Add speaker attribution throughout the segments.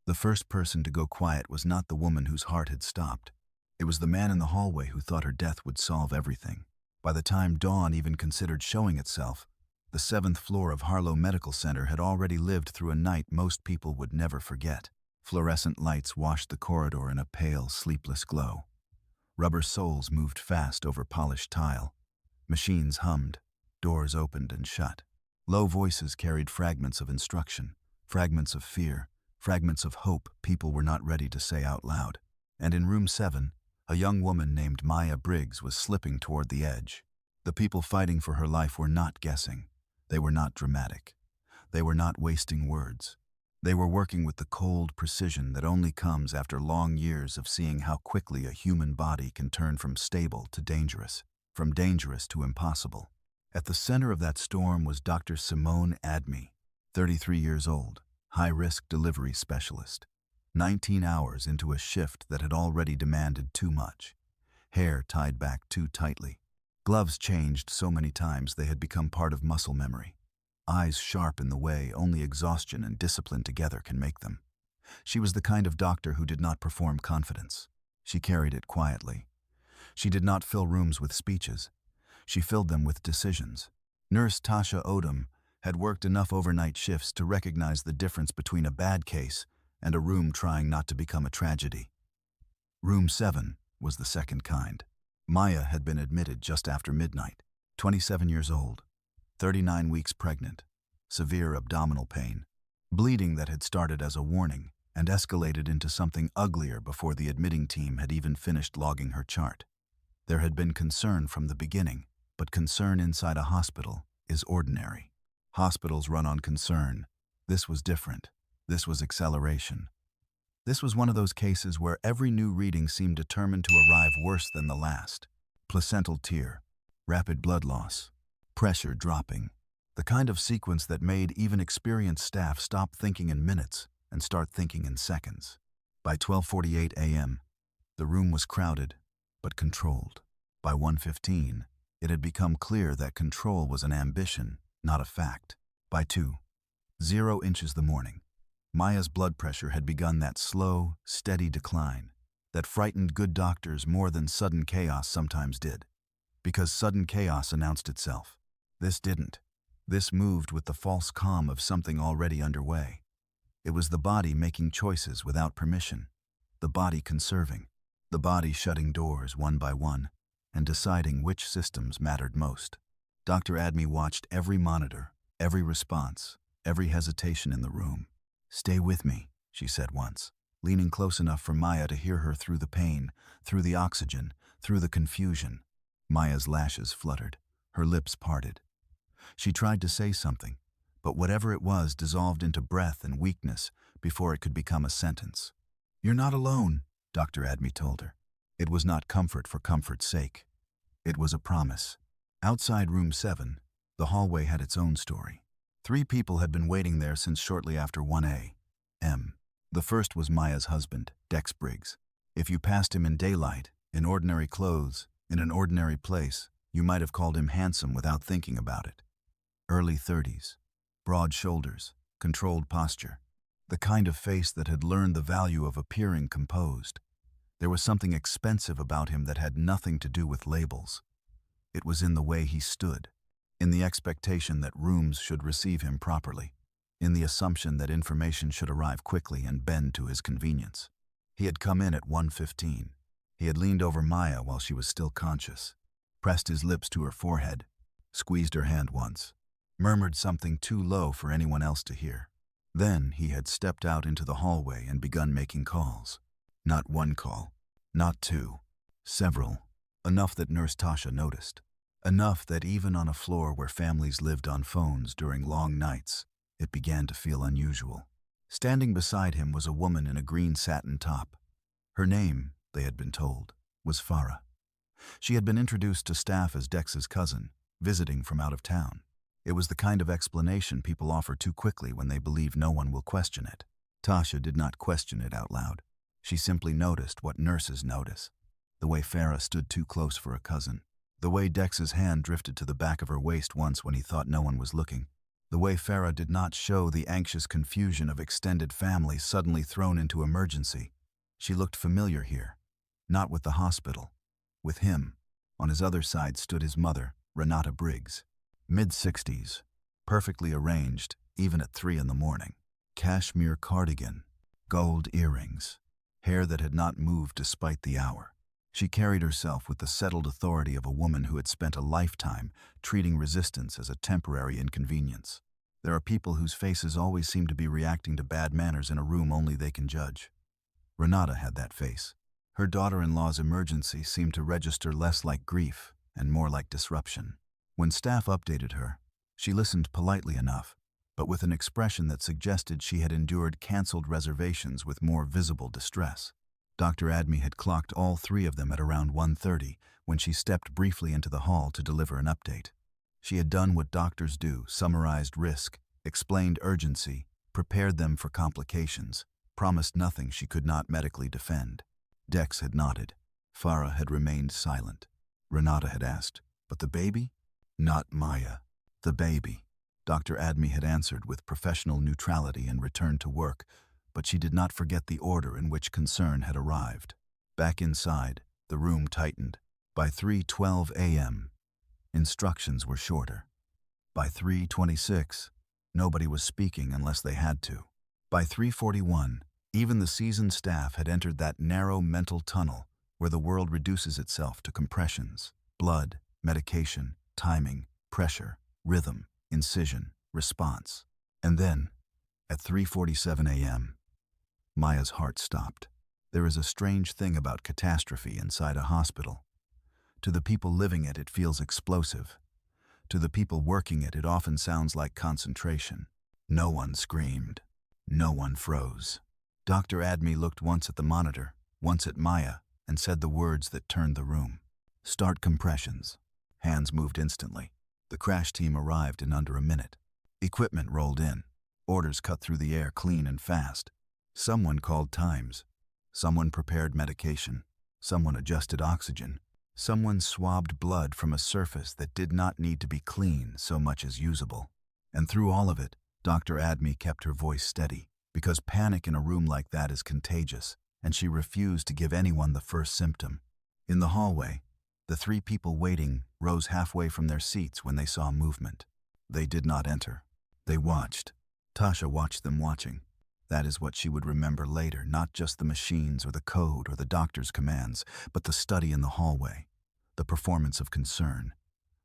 Speaker 1: The first person to go quiet was not the woman whose heart had stopped. It was the man in the hallway who thought her death would solve everything. By the time dawn even considered showing itself, the 7th floor of Harlow Medical Center had already lived through a night most people would never forget. Fluorescent lights washed the corridor in a pale, sleepless glow. Rubber soles moved fast over polished tile. Machines hummed. Doors opened and shut. Low voices carried fragments of instruction, fragments of fear, fragments of hope people were not ready to say out loud. And in room 7, a young woman named Maya Briggs was slipping toward the edge. The people fighting for her life were not guessing. They were not dramatic. They were not wasting words. They were working with the cold precision that only comes after long years of seeing how quickly a human body can turn from stable to dangerous, from dangerous to impossible. At the center of that storm was Dr. Simone Admi, 33 years old, high-risk delivery specialist. 19 hours into a shift that had already demanded too much. Hair tied back too tightly. Gloves changed so many times they had become part of muscle memory. Eyes sharp in the way only exhaustion and discipline together can make them. She was the kind of doctor who did not perform confidence. She carried it quietly. She did not fill rooms with speeches. She filled them with decisions. Nurse Tasha Odom had worked enough overnight shifts to recognize the difference between a bad case and a room trying not to become a tragedy. Room 7 was the second kind. Maya had been admitted just after midnight, 27 years old, 39 weeks pregnant, severe abdominal pain, bleeding that had started as a warning and escalated into something uglier before the admitting team had even finished logging her chart. There had been concern from the beginning, but concern inside a hospital is ordinary. Hospitals run on concern. This was different. This was acceleration. This was one of those cases where every new reading seemed determined to arrive worse than the last. Placental tear, rapid blood loss, pressure dropping. The kind of sequence that made even experienced staff stop thinking in minutes and start thinking in seconds. By 12:48 a.m., the room was crowded, but controlled. By 1:15, it had become clear that control was an ambition, not a fact. By 2:0 the morning, Maya's blood pressure had begun that slow, steady decline that frightened good doctors more than sudden chaos sometimes did. Because sudden chaos announced itself. This didn't. This moved with the false calm of something already underway. It was the body making choices without permission, the body conserving, the body shutting doors one by one and deciding which systems mattered most. Dr. Admi watched every monitor, every response, every hesitation in the room. "Stay with me," she said once, leaning close enough for Maya to hear her through the pain, through the oxygen, through the confusion. Maya's lashes fluttered, her lips parted. She tried to say something, but whatever it was dissolved into breath and weakness before it could become a sentence. "You're not alone," Dr. Admi told her. It was not comfort for comfort's sake. It was a promise. Outside room 7, the hallway had its own story. 3 people had been waiting there since shortly after 1 a.m. The first was Maya's husband, Dex Briggs. If you passed him in daylight, in ordinary clothes, in an ordinary place, you might have called him handsome without thinking about it. Early 30s, broad shoulders, controlled posture, the kind of face that had learned the value of appearing composed. There was something expensive about him that had nothing to do with labels. It was in the way he stood, in the expectation that rooms should receive him properly, in the assumption that information should arrive quickly and bend to his convenience. He had come in at 1:15. He had leaned over Maya while she was still conscious, pressed his lips to her forehead, squeezed her hand once, murmured something too low for anyone else to hear. Then he had stepped out into the hallway and begun making calls. Not one call, not 2, several, enough that Nurse Tasha noticed. Enough that even on a floor where families lived on phones during long nights, it began to feel unusual. Standing beside him was a woman in a green satin top. Her name, they had been told, was Farah. She had been introduced to staff as Dex's cousin, visiting from out of town. It was the kind of explanation people offer too quickly when they believe no one will question it. Tasha did not question it out loud. She simply noticed what nurses notice. The way Farah stood too close for a cousin. The way Dex's hand drifted to the back of her waist once when he thought no one was looking. The way Farah did not show the anxious confusion of extended family suddenly thrown into emergency. She looked familiar here. Not with the hospital. With him. On his other side stood his mother, Renata Briggs. Mid-60s. Perfectly arranged, even at 3 in the morning. Cashmere cardigan. Gold earrings. Hair that had not moved despite the hour. She carried herself with the settled authority of a woman who had spent a lifetime treating resistance as a temporary inconvenience. There are people whose faces always seem to be reacting to bad manners in a room only they can judge. Renata had that face. Her daughter-in-law's emergency seemed to register less like grief and more like disruption. When staff updated her, she listened politely enough, but with an expression that suggested she had endured cancelled reservations with more visible distress. Dr. Admi had clocked all 3 of them at around 1:30 when she stepped briefly into the hall to deliver an update. She had done what doctors do, summarized risk, explained urgency, prepared them for complications, promised nothing she could not medically defend. Dex had nodded. Farah had remained silent. Renata had asked, "But the baby?" "Not Maya. The baby." Dr. Admi had answered with professional neutrality and returned to work, but she did not forget the order in which concern had arrived. Back inside, the room tightened. By 3:12 a.m., instructions were shorter. By 3:26, nobody was speaking unless they had to. By 3:41, even the seasoned staff had entered that narrow mental tunnel where the world reduces itself to compressions, blood, medication, timing, pressure, rhythm, incision, response. And then, at 3:47 a.m., Maya's heart stopped. There is a strange thing about catastrophe inside a hospital. To the people living it, it feels explosive. To the people working it, it often sounds like concentration. No one screamed. No one froze. Dr. Admi looked once at the monitor, once at Maya, and said the words that turned the room. "Start compressions." Hands moved instantly. The crash team arrived in under a minute. Equipment rolled in. Orders cut through the air clean and fast. Someone called times. Someone prepared medication. Someone adjusted oxygen. Someone swabbed blood from a surface that did not need to be clean so much as usable. And through all of it, Dr. Admi kept her voice steady, because panic in a room like that is contagious, and she refused to give anyone the first symptom. In the hallway, the 3 people waiting rose halfway from their seats when they saw movement. They did not enter. They watched. Tasha watched them watching. That is what she would remember later, not just the machines or the code or the doctor's commands, but the study in the hallway, the performance of concern,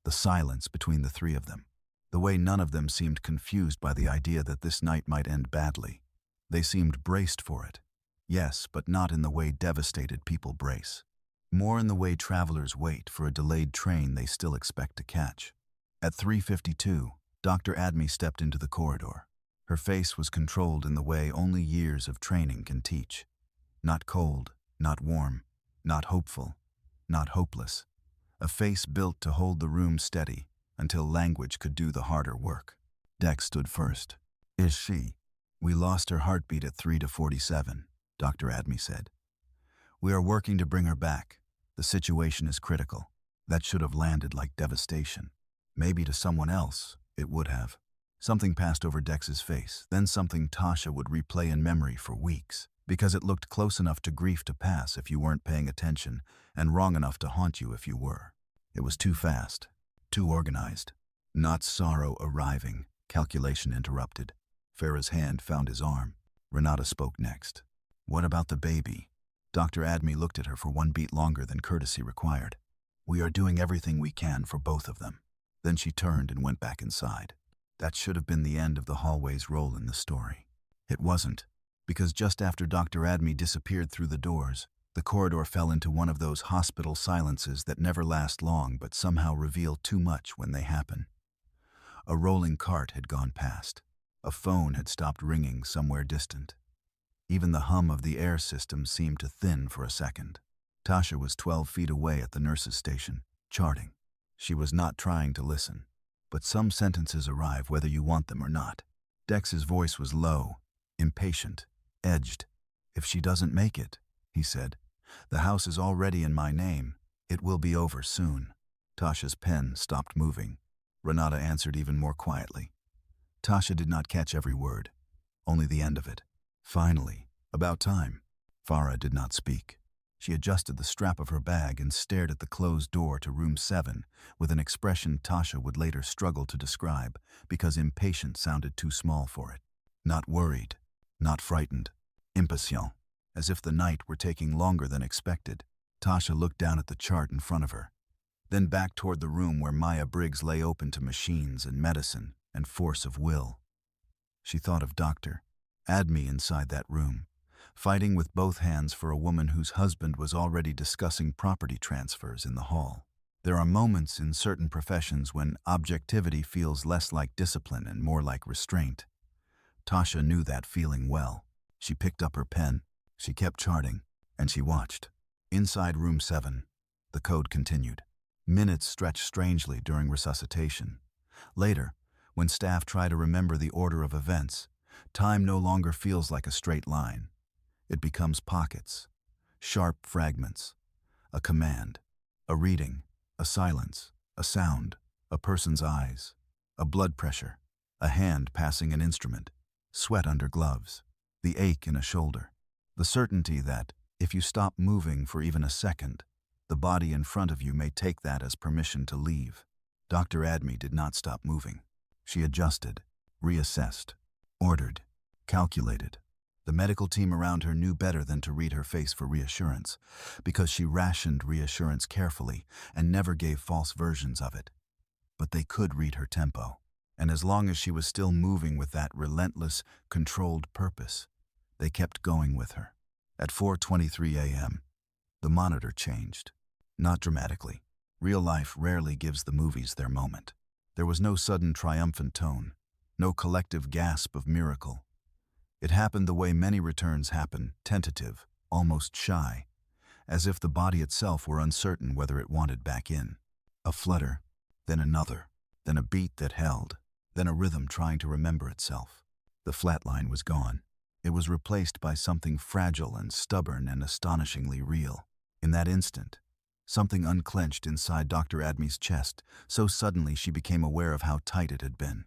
Speaker 1: the silence between the 3 of them, the way none of them seemed confused by the idea that this night might end badly. They seemed braced for it. Yes, but not in the way devastated people brace. More in the way travelers wait for a delayed train they still expect to catch. At 3:52, Dr. Admi stepped into the corridor. Her face was controlled in the way only years of training can teach. Not cold, not warm, not hopeful, not hopeless. A face built to hold the room steady until language could do the harder work. Dex stood first. "Is she?" "We lost her heartbeat at 3:47, Dr. Admi said. "We are working to bring her back. The situation is critical." That should have landed like devastation. Maybe to someone else, it would have. Something passed over Dex's face, then something Tasha would replay in memory for weeks, because it looked close enough to grief to pass if you weren't paying attention, and wrong enough to haunt you if you were. It was too fast, too organized. Not sorrow arriving, calculation interrupted. Farah's hand found his arm. Renata spoke next. "What about the baby?" Dr. Admi looked at her for 1 beat longer than courtesy required. "We are doing everything we can for both of them." Then she turned and went back inside. That should have been the end of the hallway's role in the story. It wasn't, because just after Dr. Admi disappeared through the doors, the corridor fell into one of those hospital silences that never last long but somehow reveal too much when they happen. A rolling cart had gone past. A phone had stopped ringing somewhere distant. Even the hum of the air system seemed to thin for a second. Tasha was 12 feet away at the nurse's station, charting. She was not trying to listen. But some sentences arrive whether you want them or not. Dex's voice was low, impatient, edged. "If she doesn't make it," he said, "the house is already in my name. It will be over soon." Tasha's pen stopped moving. Renata answered even more quietly. Tasha did not catch every word, only the end of it. Finally, about time. Farah did not speak. She adjusted the strap of her bag and stared at the closed door to room 7 with an expression Tasha would later struggle to describe because impatient sounded too small for it. Not worried, not frightened, impatient, as if the night were taking longer than expected. Tasha looked down at the chart in front of her, then back toward the room where Maya Briggs lay open to machines and medicine and force of will. She thought of Dr. Admi inside that room, fighting with both hands for a woman whose husband was already discussing property transfers in the hall. There are moments in certain professions when objectivity feels less like discipline and more like restraint. Tasha knew that feeling well. She picked up her pen, she kept charting, and she watched. Inside room 7, the code continued. Minutes stretched strangely during resuscitation. Later, when staff try to remember the order of events, time no longer feels like a straight line. It becomes pockets, sharp fragments, a command, a reading, a silence, a sound, a person's eyes, a blood pressure, a hand passing an instrument, sweat under gloves, the ache in a shoulder, the certainty that, if you stop moving for even a second, the body in front of you may take that as permission to leave. Dr. Admi did not stop moving. She adjusted, reassessed, ordered, calculated. The medical team around her knew better than to read her face for reassurance, because she rationed reassurance carefully and never gave false versions of it. But they could read her tempo, and as long as she was still moving with that relentless, controlled purpose, they kept going with her. At 4:23 a.m., the monitor changed. Not dramatically. Real life rarely gives the movies their moment. There was no sudden triumphant tone, no collective gasp of miracle. It happened the way many returns happen, tentative, almost shy, as if the body itself were uncertain whether it wanted back in. A flutter, then another, then a beat that held, then a rhythm trying to remember itself. The flat line was gone. It was replaced by something fragile and stubborn and astonishingly real. In that instant, something unclenched inside Dr. Admi's chest, so suddenly she became aware of how tight it had been.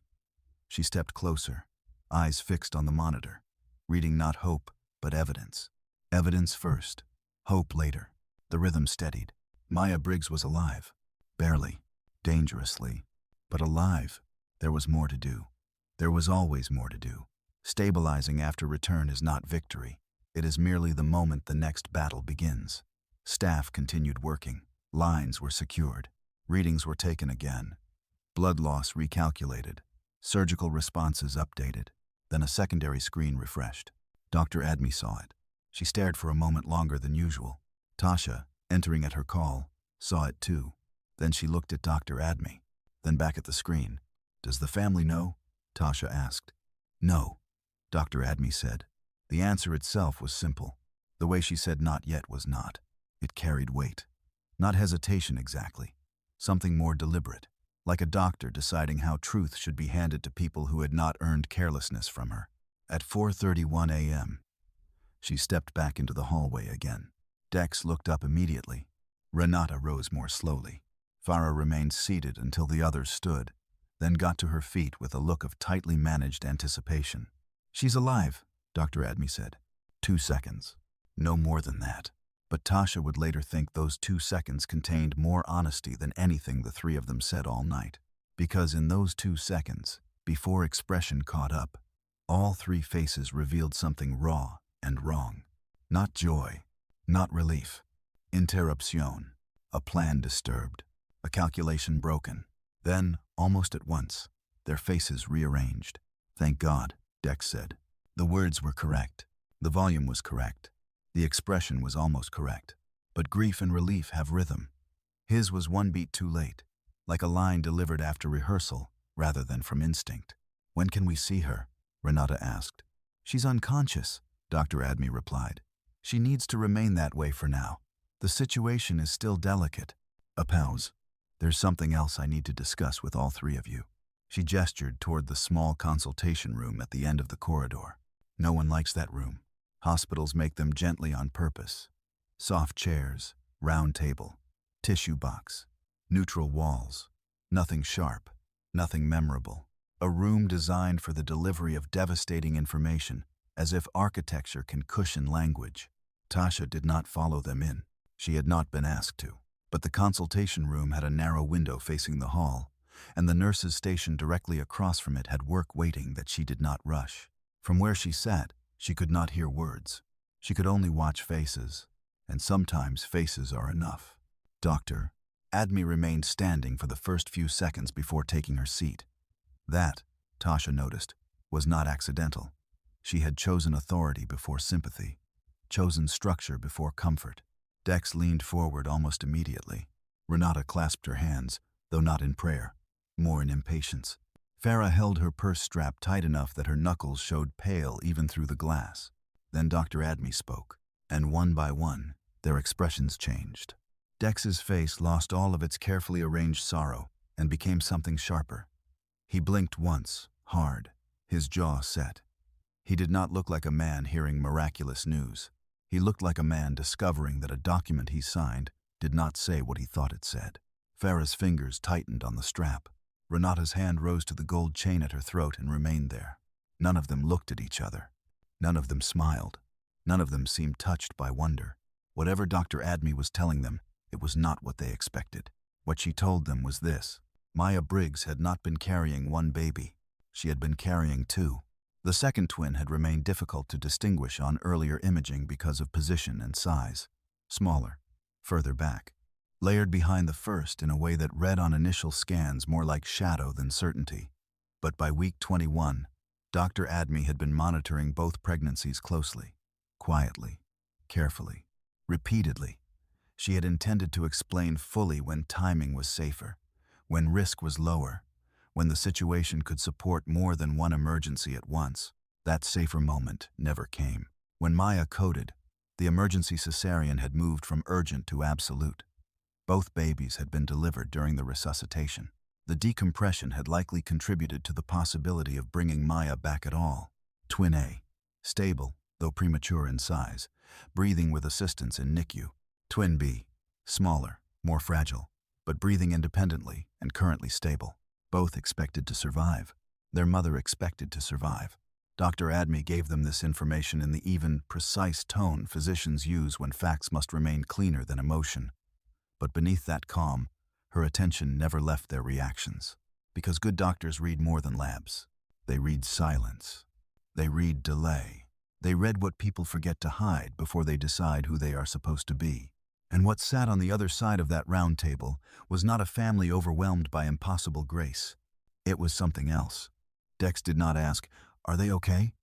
Speaker 1: She stepped closer, eyes fixed on the monitor, reading not hope, but evidence. Evidence first, hope later. The rhythm steadied. Maya Briggs was alive. Barely, dangerously, but alive. There was more to do. There was always more to do. Stabilizing after return is not victory. It is merely the moment the next battle begins. Staff continued working. Lines were secured. Readings were taken again. Blood loss recalculated. Surgical responses updated. Then a secondary screen refreshed. Dr. Admi saw it. She stared for a moment longer than usual. Tasha, entering at her call, saw it too. Then she looked at Dr. Admi, then back at the screen. "Does the family know?" Tasha asked. "No," Dr. Admi said. The answer itself was simple. The way she said not yet was not. It carried weight. Not hesitation exactly. Something more deliberate, like a doctor deciding how truth should be handed to people who had not earned carelessness from her. At 4:31 a.m., she stepped back into the hallway again. Dex looked up immediately. Renata rose more slowly. Farah remained seated until the others stood, then got to her feet with a look of tightly managed anticipation. "She's alive," Dr. Admi said. 2 seconds. No more than that. But Tasha would later think those 2 seconds contained more honesty than anything the three of them said all night. Because in those 2 seconds, before expression caught up, all three faces revealed something raw and wrong. Not joy, not relief. Interruption. A plan disturbed. A calculation broken. Then, almost at once, their faces rearranged. "Thank God," Dex said. The words were correct. The volume was correct. The expression was almost correct. But grief and relief have rhythm. His was one beat too late, like a line delivered after rehearsal rather than from instinct. "When can we see her?" Renata asked. "She's unconscious," Dr. Admi replied. "She needs to remain that way for now. The situation is still delicate." A pause. "There's something else I need to discuss with all three of you." She gestured toward the small consultation room at the end of the corridor. "No one likes that room. Hospitals make them gently on purpose. Soft chairs, round table, tissue box, neutral walls. Nothing sharp, nothing memorable. A room designed for the delivery of devastating information, as if architecture can cushion language. Tasha did not follow them in. She had not been asked to. But the consultation room had a narrow window facing the hall, and the nurse's station directly across from it had work waiting that she did not rush. From where she sat, she could not hear words. She could only watch faces, and sometimes faces are enough. Dr. Admi remained standing for the first few seconds before taking her seat. That, Tasha noticed, was not accidental. She had chosen authority before sympathy, chosen structure before comfort. Dex leaned forward almost immediately. Renata clasped her hands, though not in prayer, more in impatience. Farah held her purse strap tight enough that her knuckles showed pale even through the glass. Then Dr. Admi spoke, and one by one, their expressions changed. Dex's face lost all of its carefully arranged sorrow and became something sharper. He blinked once, hard, his jaw set. He did not look like a man hearing miraculous news. He looked like a man discovering that a document he signed did not say what he thought it said. Farah's fingers tightened on the strap. Renata's hand rose to the gold chain at her throat and remained there. None of them looked at each other. None of them smiled. None of them seemed touched by wonder. Whatever Dr. Admi was telling them, it was not what they expected. What she told them was this: Maya Briggs had not been carrying one baby. She had been carrying two. The second twin had remained difficult to distinguish on earlier imaging because of position and size. Smaller, further back, layered behind the first in a way that read on initial scans more like shadow than certainty. But by week 21, Dr. Admi had been monitoring both pregnancies closely, quietly, carefully, repeatedly. She had intended to explain fully when timing was safer, when risk was lower, when the situation could support more than one emergency at once. That safer moment never came. When Maya coded, the emergency cesarean had moved from urgent to absolute. Both babies had been delivered during the resuscitation. The decompression had likely contributed to the possibility of bringing Maya back at all. Twin A, stable, though premature in size, breathing with assistance in NICU. Twin B, smaller, more fragile, but breathing independently and currently stable. Both expected to survive. Their mother expected to survive. Dr. Admi gave them this information in the even, precise tone physicians use when facts must remain cleaner than emotion. But beneath that calm, her attention never left their reactions. Because good doctors read more than labs. They read silence. They read delay. They read what people forget to hide before they decide who they are supposed to be. And what sat on the other side of that round table was not a family overwhelmed by impossible grace. It was something else. Dex did not ask, "Are they okay?"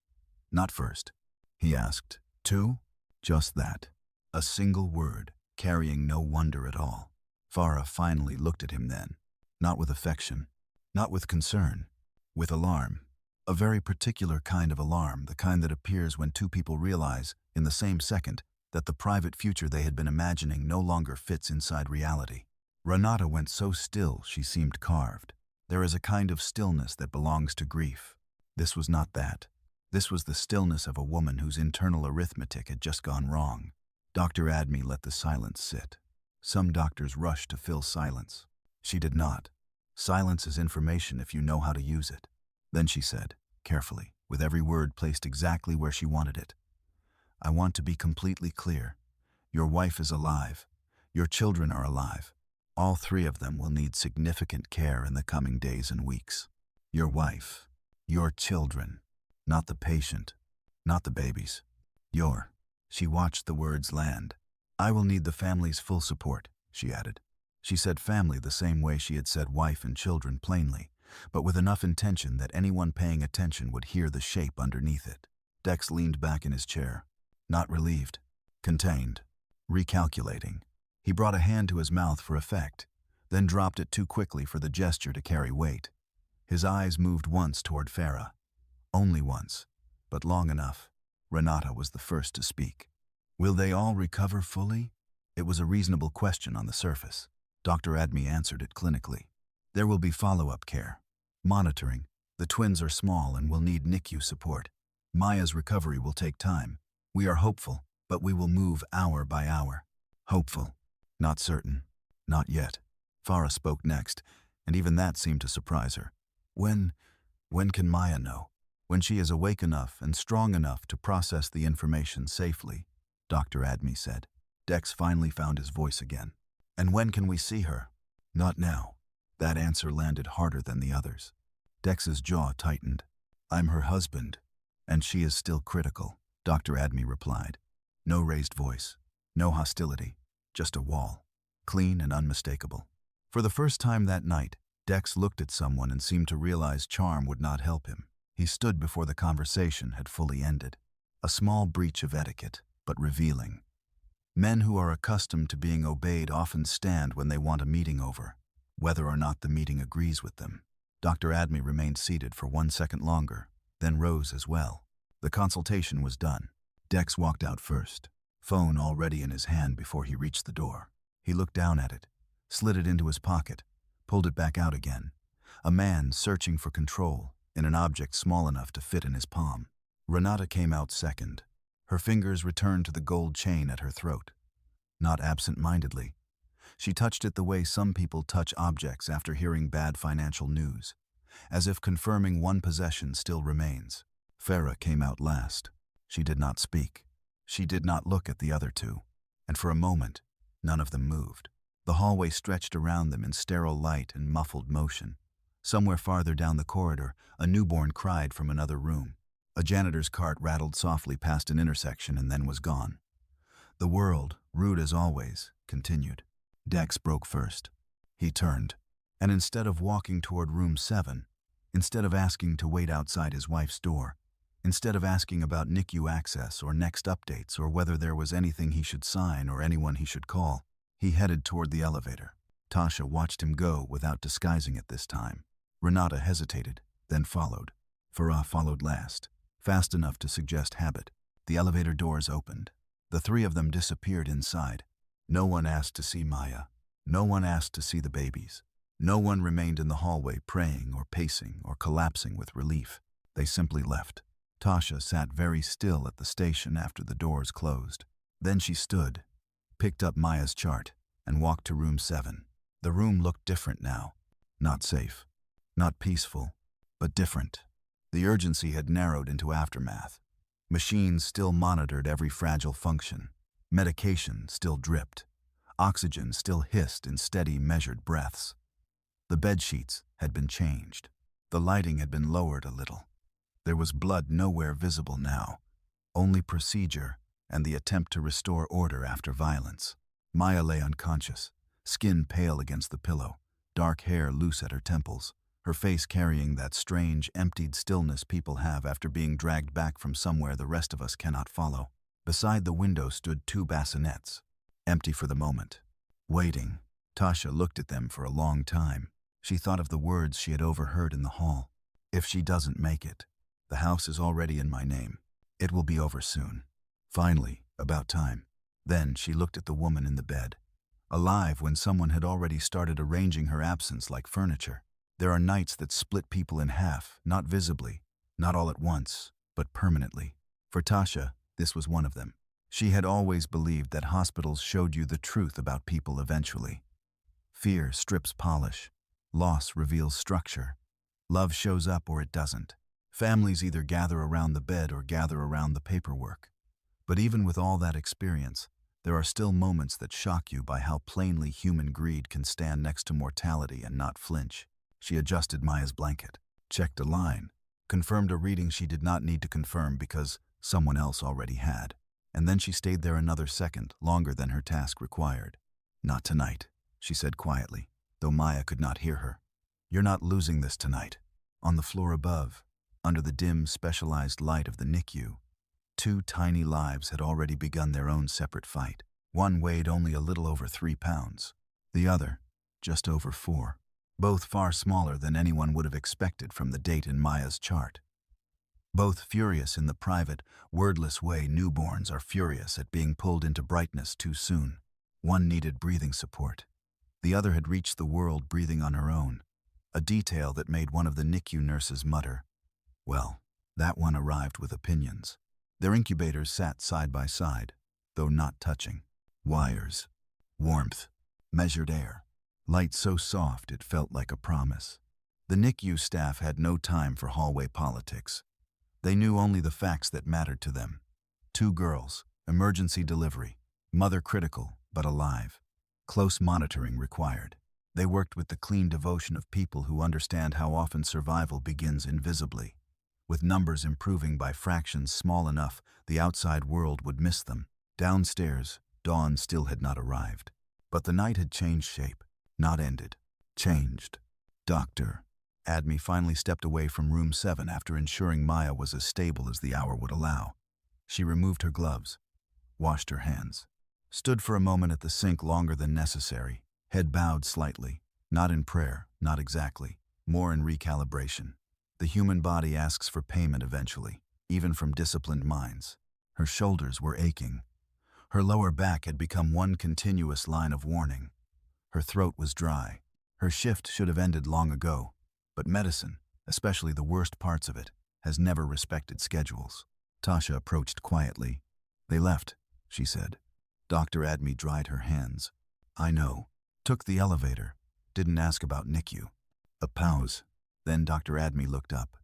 Speaker 1: Not first. He asked, "Two?" Just that. A single word, carrying no wonder at all. Farah finally looked at him then. Not with affection. Not with concern. With alarm. A very particular kind of alarm, the kind that appears when two people realize, in the same second, that the private future they had been imagining no longer fits inside reality. Renata went so still she seemed carved. There is a kind of stillness that belongs to grief. This was not that. This was the stillness of a woman whose internal arithmetic had just gone wrong. Dr. Admi let the silence sit. Some doctors rush to fill silence. She did not. Silence is information if you know how to use it. Then she said, carefully, with every word placed exactly where she wanted it, "I want to be completely clear. Your wife is alive. Your children are alive. All three of them will need significant care in the coming days and weeks. Your wife, your children, not the patient, not the babies. Your." She watched the words land. "I will need the family's full support," she added. She said family the same way she had said wife and children plainly, but with enough intention that anyone paying attention would hear the shape underneath it. Dex leaned back in his chair. Not relieved. Contained. Recalculating. He brought a hand to his mouth for effect, then dropped it too quickly for the gesture to carry weight. His eyes moved once toward Farah. Only once, but long enough. Renata was the first to speak. "Will they all recover fully?" It was a reasonable question on the surface. Dr. Admi answered it clinically. "There will be follow-up care. Monitoring. The twins are small and will need NICU support. Maya's recovery will take time. We are hopeful, but we will move hour by hour." Hopeful. Not certain. Not yet. Farah spoke next, and even that seemed to surprise her. When When can Maya know? When she is awake enough and strong enough to process the information safely, Dr. Admi said. Dex finally found his voice again. And when can we see her? Not now. That answer landed harder than the others. Dex's jaw tightened. I'm her husband, and she is still critical, Dr. Admi replied. No raised voice, no hostility, just a wall, clean and unmistakable. For the first time that night, Dex looked at someone and seemed to realize charm would not help him. He stood before the conversation had fully ended. A small breach of etiquette, but revealing. Men who are accustomed to being obeyed often stand when they want a meeting over, whether or not the meeting agrees with them. Dr. Admi remained seated for 1 second longer, then rose as well. The consultation was done. Dex walked out first, phone already in his hand before he reached the door. He looked down at it, slid it into his pocket, pulled it back out again. A man searching for control in an object small enough to fit in his palm. Renata came out second. Her fingers returned to the gold chain at her throat. Not absent-mindedly. She touched it the way some people touch objects after hearing bad financial news, as if confirming one possession still remains. Farah came out last. She did not speak. She did not look at the other two, and for a moment, none of them moved. The hallway stretched around them in sterile light and muffled motion. Somewhere farther down the corridor, a newborn cried from another room. A janitor's cart rattled softly past an intersection and then was gone. The world, rude as always, continued. Dex broke first. He turned, and instead of walking toward room 7, instead of asking to wait outside his wife's door, instead of asking about NICU access or next updates or whether there was anything he should sign or anyone he should call, he headed toward the elevator. Tasha watched him go without disguising it this time. Renata hesitated, then followed. Farah followed last, fast enough to suggest habit. The elevator doors opened. The three of them disappeared inside. No one asked to see Maya. No one asked to see the babies. No one remained in the hallway praying or pacing or collapsing with relief. They simply left. Tasha sat very still at the station after the doors closed. Then she stood, picked up Maya's chart, and walked to room 7. The room looked different now. Not safe. Not peaceful, but different. The urgency had narrowed into aftermath. Machines still monitored every fragile function. Medication still dripped. Oxygen still hissed in steady, measured breaths. The bedsheets had been changed. The lighting had been lowered a little. There was blood nowhere visible now, only procedure and the attempt to restore order after violence. Maya lay unconscious, skin pale against the pillow, dark hair loose at her temples, her face carrying that strange, emptied stillness people have after being dragged back from somewhere the rest of us cannot follow. Beside the window stood 2 bassinets, empty for the moment. Waiting. Tasha looked at them for a long time. She thought of the words she had overheard in the hall. If she doesn't make it, the house is already in my name. It will be over soon. Finally, about time. Then she looked at the woman in the bed, alive when someone had already started arranging her absence like furniture. There are nights that split people in half, not visibly, not all at once, but permanently. For Tasha, this was one of them. She had always believed that hospitals showed you the truth about people eventually. Fear strips polish. Loss reveals structure. Love shows up or it doesn't. Families either gather around the bed or gather around the paperwork. But even with all that experience, there are still moments that shock you by how plainly human greed can stand next to mortality and not flinch. She adjusted Maya's blanket, checked a line, confirmed a reading she did not need to confirm because someone else already had. And then she stayed there another second, longer than her task required. Not tonight, she said quietly, though Maya could not hear her. You're not losing this tonight. On the floor above, under the dim, specialized light of the NICU, 2 tiny lives had already begun their own separate fight. One weighed only a little over 3 pounds. The other, just over 4. Both far smaller than anyone would have expected from the date in Maya's chart. Both furious in the private, wordless way newborns are furious at being pulled into brightness too soon. One needed breathing support. The other had reached the world breathing on her own, a detail that made one of the NICU nurses mutter, "Well, that one arrived with opinions." Their incubators sat side by side, though not touching. Wires, warmth, measured air, light so soft it felt like a promise. The NICU staff had no time for hallway politics. They knew only the facts that mattered to them. 2 girls, emergency delivery, mother critical but alive. Close monitoring required. They worked with the clean devotion of people who understand how often survival begins invisibly. With numbers improving by fractions small enough the outside world would miss them. Downstairs, dawn still had not arrived. But the night had changed shape, not ended. Changed. Dr. Admi finally stepped away from room 7 after ensuring Maya was as stable as the hour would allow. She removed her gloves, washed her hands, stood for a moment at the sink longer than necessary, head bowed slightly, not in prayer, not exactly, more in recalibration. The human body asks for payment eventually, even from disciplined minds. Her shoulders were aching. Her lower back had become one continuous line of warning. Her throat was dry. Her shift should have ended long ago, but medicine, especially the worst parts of it, has never respected schedules. Tasha approached quietly. "They left," she said. Dr. Admi dried her hands. "I know. Took the elevator. Didn't ask about NICU." A pause. Then Dr. Admi looked up.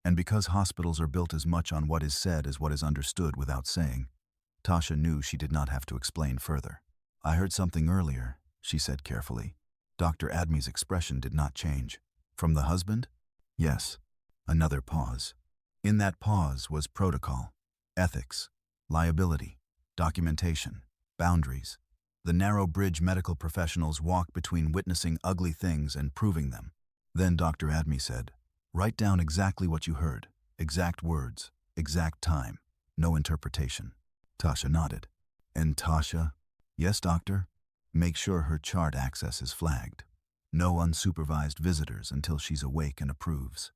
Speaker 1: And because hospitals are built as much on what is said as what is understood without saying, Tasha knew she did not have to explain further. "I heard something earlier," she said carefully. Dr. Admi's expression did not change. "From the husband?" "Yes." Another pause. In that pause was protocol, ethics, liability, documentation, boundaries. The narrow bridge medical professionals walk between witnessing ugly things and proving them. Then Dr. Admi said, "Write down exactly what you heard, exact words, exact time, no interpretation." Tasha nodded. "And Tasha?" "Yes, doctor." "Make sure her chart access is flagged. No unsupervised visitors until she's awake and approves."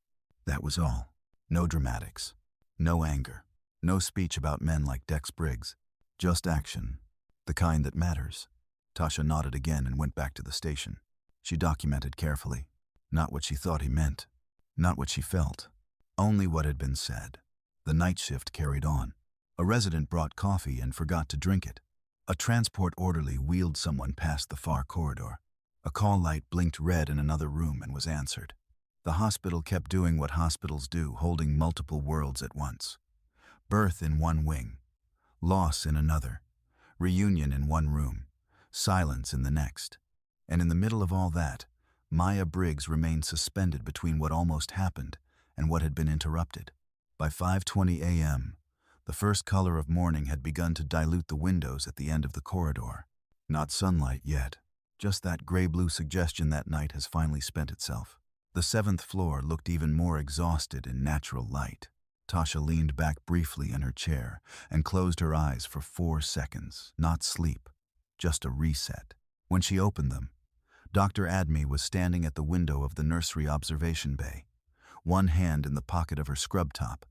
Speaker 1: That was all. No dramatics. No anger. No speech about men like Dex Briggs. Just action. The kind that matters. Tasha nodded again and went back to the station. She documented carefully. Not what she thought he meant. Not what she felt. Only what had been said. The night shift carried on. A resident brought coffee and forgot to drink it. A transport orderly wheeled someone past the far corridor. A call light blinked red in another room and was answered. The hospital kept doing what hospitals do, holding multiple worlds at once. Birth in one wing. Loss in another. Reunion in one room. Silence in the next. And in the middle of all that, Maya Briggs remained suspended between what almost happened and what had been interrupted. By 5:20 a.m., the first color of morning had begun to dilute the windows at the end of the corridor. Not sunlight yet. Just that gray-blue suggestion that night has finally spent itself. The 7th floor looked even more exhausted in natural light. Tasha leaned back briefly in her chair and closed her eyes for 4 seconds. Not sleep, just a reset. When she opened them, Dr. Admi was standing at the window of the nursery observation bay, one hand in the pocket of her scrub top,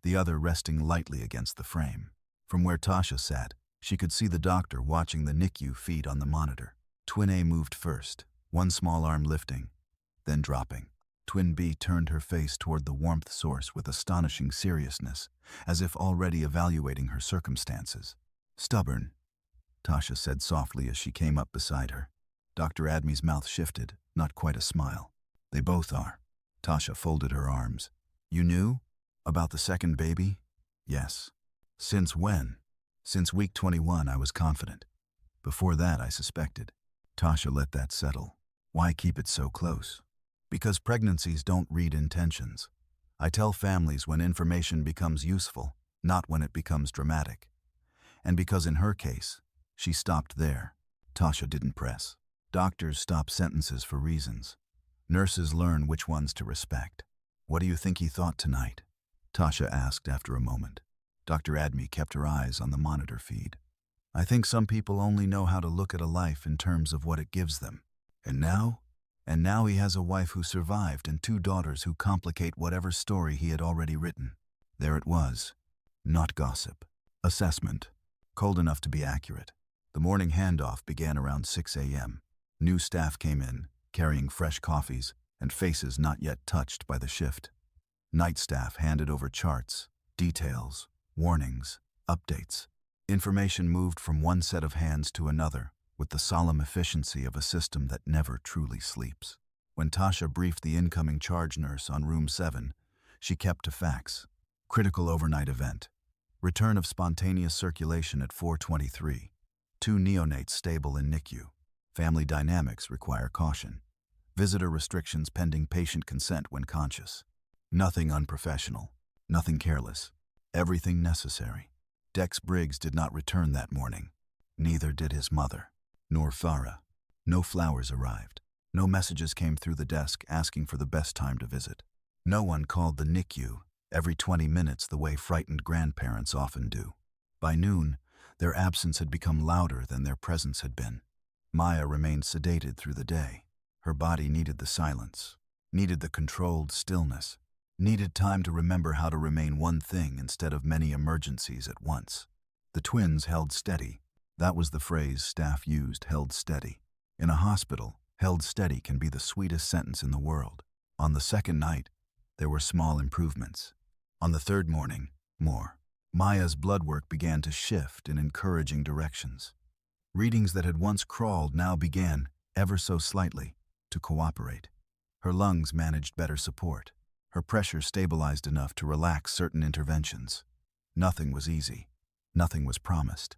Speaker 1: the other resting lightly against the frame. From where Tasha sat, she could see the doctor watching the NICU feed on the monitor. Twin A moved first, one small arm lifting, then dropping. Twin B turned her face toward the warmth source with astonishing seriousness, as if already evaluating her circumstances. "Stubborn," Tasha said softly as she came up beside her. Dr. Admi's mouth shifted, not quite a smile. "They both are." Tasha folded her arms. "You knew? About the second baby?" "Yes." "Since when?" "Since week 21, I was confident. Before that, I suspected." Tasha let that settle. "Why keep it so close?" "Because pregnancies don't read intentions. I tell families when information becomes useful, not when it becomes dramatic. And because in her case, she stopped there." Tasha didn't press. Doctors stop sentences for reasons. Nurses learn which ones to respect. "What do you think he thought tonight?" Tasha asked after a moment. Dr. Admi kept her eyes on the monitor feed. "I think some people only know how to look at a life in terms of what it gives them. And now? And now he has a wife who survived and 2 daughters who complicate whatever story he had already written." There it was. Not gossip. Assessment. Cold enough to be accurate. The morning handoff began around 6 a.m. New staff came in, carrying fresh coffees and faces not yet touched by the shift. Night staff handed over charts, details, warnings, updates. Information moved from one set of hands to another with the solemn efficiency of a system that never truly sleeps. When Tasha briefed the incoming charge nurse on room 7, she kept to facts. Critical overnight event. Return of spontaneous circulation at 4:23. 2 neonates stable in NICU. Family dynamics require caution. Visitor restrictions pending patient consent when conscious. Nothing unprofessional. Nothing careless. Everything necessary. Dex Briggs did not return that morning. Neither did his mother. Nor Farah. No flowers arrived. No messages came through the desk asking for the best time to visit. No one called the NICU every 20 minutes the way frightened grandparents often do. By noon, their absence had become louder than their presence had been. Maya remained sedated through the day. Her body needed the silence, needed the controlled stillness, needed time to remember how to remain one thing instead of many emergencies at once. The twins held steady. That was the phrase staff used, held steady. In a hospital, held steady can be the sweetest sentence in the world. On the second night, there were small improvements. On the third morning, more. Maya's blood work began to shift in encouraging directions. Readings that had once crawled now began, ever so slightly, to cooperate. Her lungs managed better support. Her pressure stabilized enough to relax certain interventions. Nothing was easy. Nothing was promised.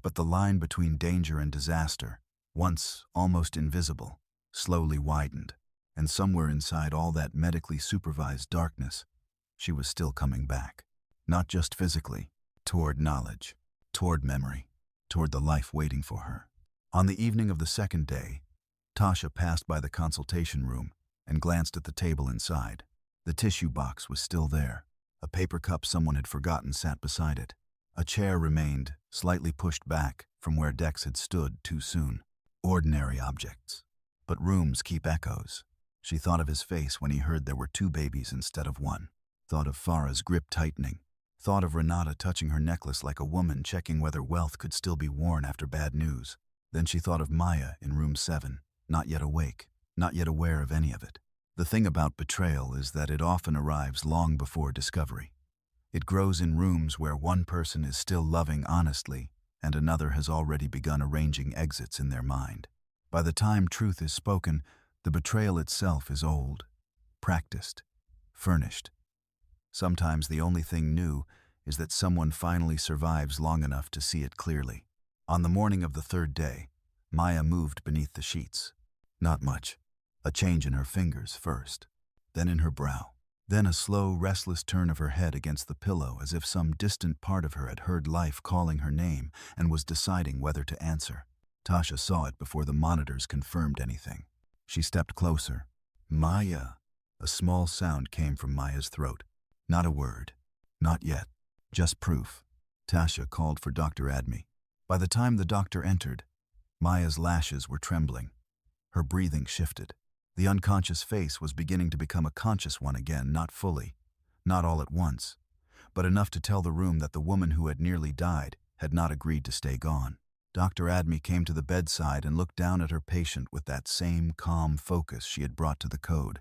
Speaker 1: But the line between danger and disaster, once almost invisible, slowly widened, and somewhere inside all that medically supervised darkness, she was still coming back. Not just physically, toward knowledge, toward memory, toward the life waiting for her. On the evening of the second day, Tasha passed by the consultation room and glanced at the table inside. The tissue box was still there. A paper cup someone had forgotten sat beside it. A chair remained, slightly pushed back from where Dex had stood too soon. Ordinary objects. But rooms keep echoes. She thought of his face when he heard there were 2 babies instead of 1. Thought of Farah's grip tightening. Thought of Renata touching her necklace like a woman checking whether wealth could still be worn after bad news. Then she thought of Maya in room 7, not yet awake, not yet aware of any of it. The thing about betrayal is that it often arrives long before discovery. It grows in rooms where one person is still loving honestly and another has already begun arranging exits in their mind. By the time truth is spoken, the betrayal itself is old, practiced, furnished. Sometimes the only thing new is that someone finally survives long enough to see it clearly. On the morning of the third day, Maya moved beneath the sheets. Not much. A change in her fingers first, then in her brow, then a slow, restless turn of her head against the pillow as if some distant part of her had heard life calling her name and was deciding whether to answer. Tasha saw it before the monitors confirmed anything. She stepped closer. Maya. A small sound came from Maya's throat. Not a word. Not yet. Just proof. Tasha called for Dr. Admi. By the time the doctor entered, Maya's lashes were trembling. Her breathing shifted. The unconscious face was beginning to become a conscious one again, not fully, not all at once, but enough to tell the room that the woman who had nearly died had not agreed to stay gone. Dr. Admi came to the bedside and looked down at her patient with that same calm focus she had brought to the code.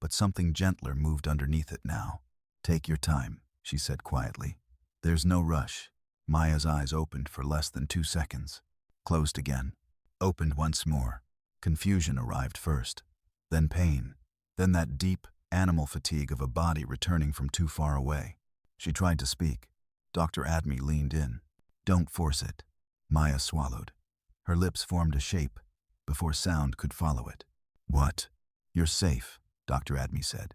Speaker 1: But something gentler moved underneath it now. Take your time, she said quietly. There's no rush. Maya's eyes opened for less than 2 seconds. Closed again. Opened once more. Confusion arrived first. Then pain. Then that deep, animal fatigue of a body returning from too far away. She tried to speak. Dr. Admi leaned in. Don't force it. Maya swallowed. Her lips formed a shape before sound could follow it. What? You're safe, Dr. Admi said.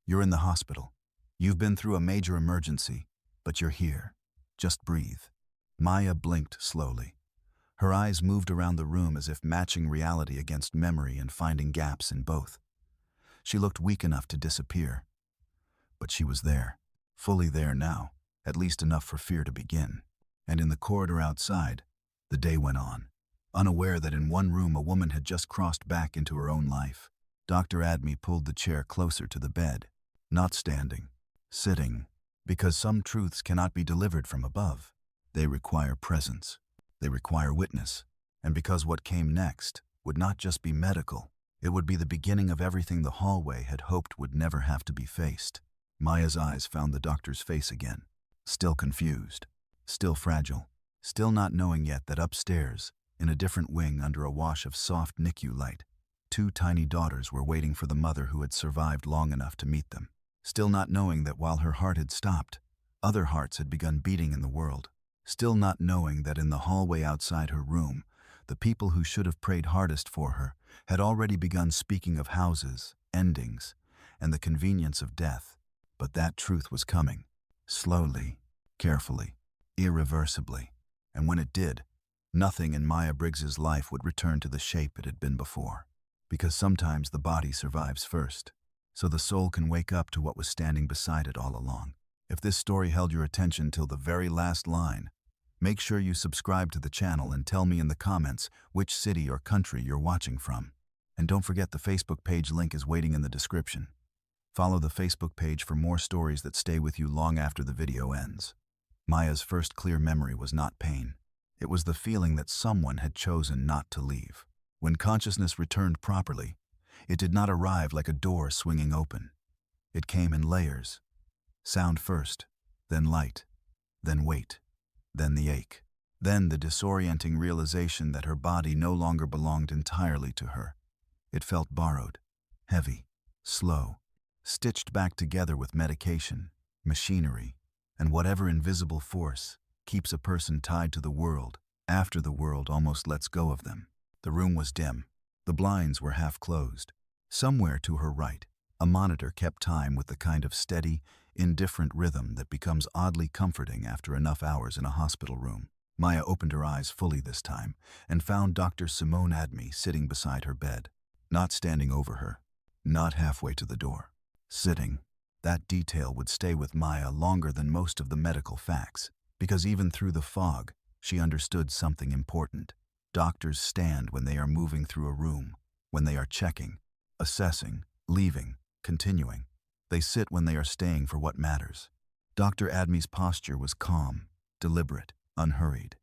Speaker 1: You're in the hospital. You've been through a major emergency, but you're here. Just breathe. Maya blinked slowly. Her eyes moved around the room as if matching reality against memory and finding gaps in both. She looked weak enough to disappear. But she was there, fully there now, at least enough for fear to begin. And in the corridor outside, the day went on, unaware that in one room a woman had just crossed back into her own life. Dr. Admi pulled the chair closer to the bed, not standing, sitting, because some truths cannot be delivered from above. They require presence. They require witness. And because what came next would not just be medical, it would be the beginning of everything the hallway had hoped would never have to be faced. Maya's eyes found the doctor's face again, still confused, still fragile, still not knowing yet that upstairs, in a different wing under a wash of soft NICU light, two tiny daughters were waiting for the mother who had survived long enough to meet them, still not knowing that while her heart had stopped, other hearts had begun beating in the world, still not knowing that in the hallway outside her room, the people who should have prayed hardest for her had already begun speaking of houses, endings, and the convenience of death. But that truth was coming, slowly, carefully, irreversibly, and when it did, nothing in Maya Briggs's life would return to the shape it had been before. Because sometimes the body survives first, so the soul can wake up to what was standing beside it all along. If this story held your attention till the very last line, make sure you subscribe to the channel and tell me in the comments which city or country you're watching from. And don't forget the Facebook page link is waiting in the description. Follow the Facebook page for more stories that stay with you long after the video ends. Maya's first clear memory was not pain. It was the feeling that someone had chosen not to leave. When consciousness returned properly, it did not arrive like a door swinging open. It came in layers. Sound first, then light, then weight, then the ache, then the disorienting realization that her body no longer belonged entirely to her. It felt borrowed, heavy, slow, stitched back together with medication, machinery, and whatever invisible force keeps a person tied to the world after the world almost lets go of them. The room was dim. The blinds were half closed. Somewhere to her right, a monitor kept time with the kind of steady, indifferent rhythm that becomes oddly comforting after enough hours in a hospital room. Maya opened her eyes fully this time and found Dr. Simone Admi sitting beside her bed, not standing over her, not halfway to the door. Sitting. That detail would stay with Maya longer than most of the medical facts, because even through the fog, she understood something important. Doctors stand when they are moving through a room, when they are checking, assessing, leaving, continuing. They sit when they are staying for what matters. Dr. Admi's posture was calm, deliberate, unhurried.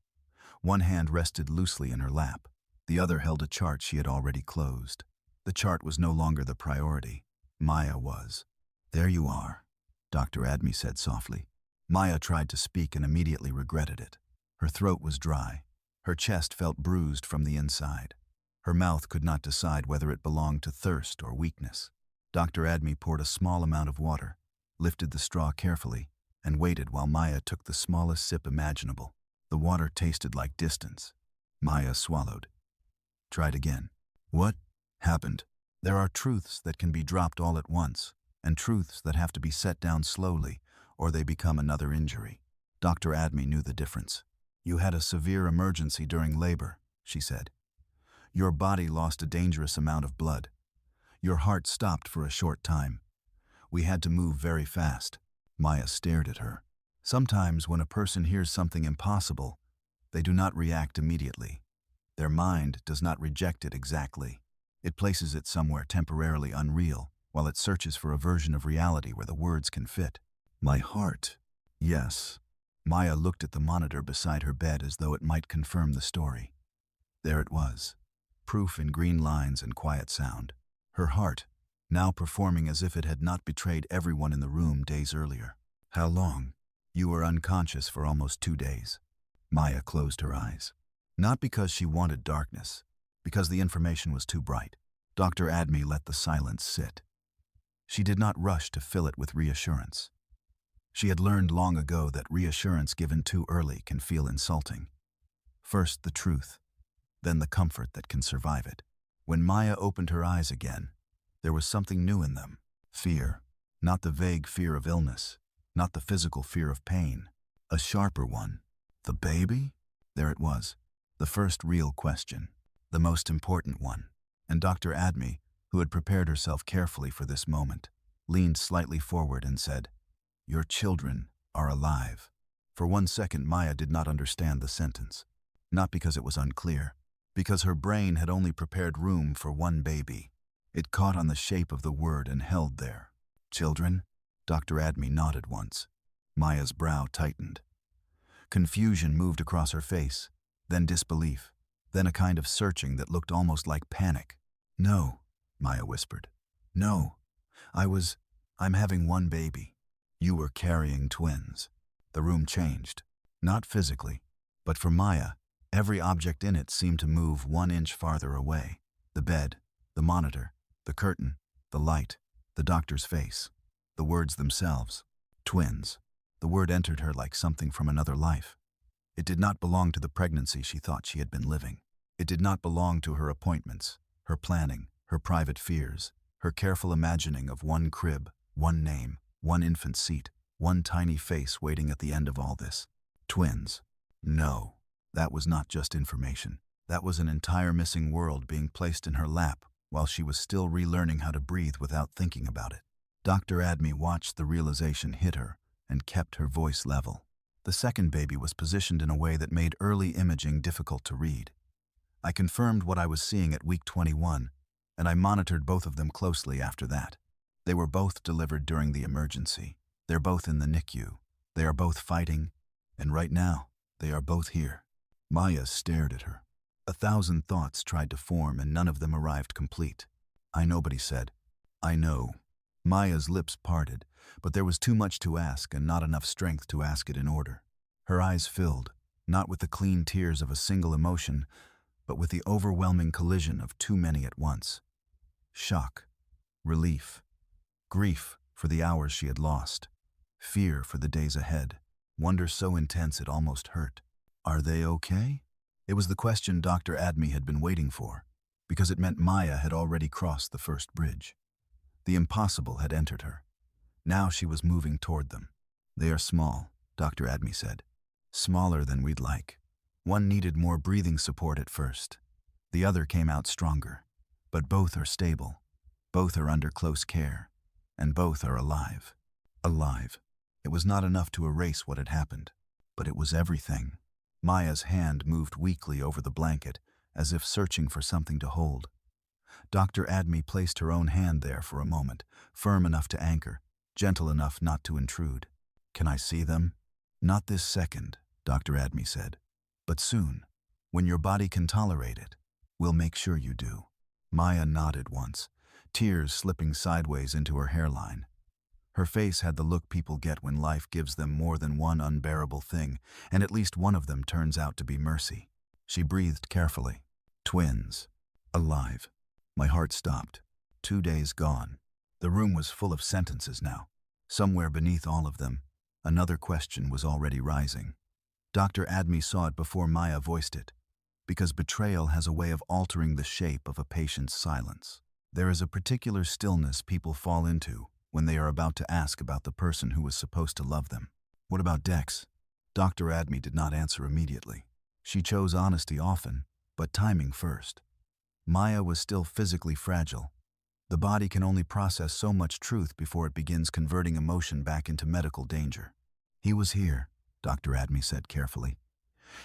Speaker 1: One hand rested loosely in her lap. The other held a chart she had already closed. The chart was no longer the priority. Maya was. "There you are," Dr. Admi said softly. Maya tried to speak and immediately regretted it. Her throat was dry. Her chest felt bruised from the inside. Her mouth could not decide whether it belonged to thirst or weakness. Dr. Admi poured a small amount of water, lifted the straw carefully, and waited while Maya took the smallest sip imaginable. The water tasted like distance. Maya swallowed. Tried again. "What happened?" There are truths that can be dropped all at once, and truths that have to be set down slowly, or they become another injury. Dr. Admi knew the difference. "You had a severe emergency during labor," she said. "Your body lost a dangerous amount of blood. Your heart stopped for a short time. We had to move very fast." Maya stared at her. Sometimes when a person hears something impossible, they do not react immediately. Their mind does not reject it exactly. It places it somewhere temporarily unreal, while it searches for a version of reality where the words can fit. "My heart." "Yes." Maya looked at the monitor beside her bed as though it might confirm the story. There it was, proof in green lines and quiet sound. Her heart, now performing as if it had not betrayed everyone in the room days earlier. "How long?" "You were unconscious for almost 2 days." Maya closed her eyes. Not because she wanted darkness, because the information was too bright. Dr. Admi let the silence sit. She did not rush to fill it with reassurance. She had learned long ago that reassurance given too early can feel insulting. First the truth, then the comfort that can survive it. When Maya opened her eyes again, there was something new in them. Fear. Not the vague fear of illness, not the physical fear of pain. A sharper one. The baby? There it was. The first real question. The most important one. And Dr. Admi, who had prepared herself carefully for this moment, leaned slightly forward and said, "Your children are alive." For 1 second, Maya did not understand the sentence. Not because it was unclear, because her brain had only prepared room for one baby. It caught on the shape of the word and held there. "Children?" Dr. Admi nodded once. Maya's brow tightened. Confusion moved across her face, then disbelief, then a kind of searching that looked almost like panic. "No," Maya whispered. "No, I'm having one baby." "You were carrying twins." The room changed, not physically, but for Maya, every object in it seemed to move 1 inch farther away. The bed, The monitor, the curtain, the light, the doctor's face, the words themselves. Twins. The word entered her like something from another life. It did not belong to the pregnancy she thought she had been living. It did not belong to her appointments, her planning, her private fears, her careful imagining of one crib, one name, one infant seat, one tiny face waiting at the end of all this. Twins. No, that was not just information. That was an entire missing world being placed in her lap while she was still relearning how to breathe without thinking about it. Dr. Admi watched the realization hit her and kept her voice level. The second baby was positioned in a way that made early imaging difficult to read. I confirmed what I was seeing at week 21, and I monitored both of them closely after that. They were both delivered during the emergency. They're both in the NICU. They are both fighting, and right now, they are both here. Maya stared at her. 1,000 thoughts tried to form, and none of them arrived complete. I nobody said. I know. Maya's lips parted, but there was too much to ask and not enough strength to ask it in order. Her eyes filled, not with the clean tears of a single emotion, but with the overwhelming collision of too many at once. Shock, relief, grief for the hours she had lost, fear for the days ahead, wonder so intense it almost hurt. Are they okay? It was the question Dr. Admi had been waiting for, because it meant Maya had already crossed the first bridge. The impossible had entered her. Now she was moving toward them. They are small, Dr. Admi said. Smaller than we'd like. One needed more breathing support at first. The other came out stronger. But both are stable. Both are under close care. And both are alive. Alive. It was not enough to erase what had happened, but it was everything. Maya's hand moved weakly over the blanket, as if searching for something to hold. Dr. Admi placed her own hand there for a moment, firm enough to anchor, gentle enough not to intrude. Can I see them? Not this second, Dr. Admi said. But soon, when your body can tolerate it, we'll make sure you do. Maya nodded once, tears slipping sideways into her hairline. Her face had the look people get when life gives them more than one unbearable thing, and at least one of them turns out to be mercy. She breathed carefully. Twins. Alive. My heart stopped. 2 days gone. The room was full of sentences now. Somewhere beneath all of them, another question was already rising. Dr. Admi saw it before Maya voiced it, because betrayal has a way of altering the shape of a patient's silence. There is a particular stillness people fall into when they are about to ask about the person who was supposed to love them. What about Dex? Dr. Admi did not answer immediately. She chose honesty often, but timing first. Maya was still physically fragile. The body can only process so much truth before it begins converting emotion back into medical danger. He was here, Dr. Admi said carefully.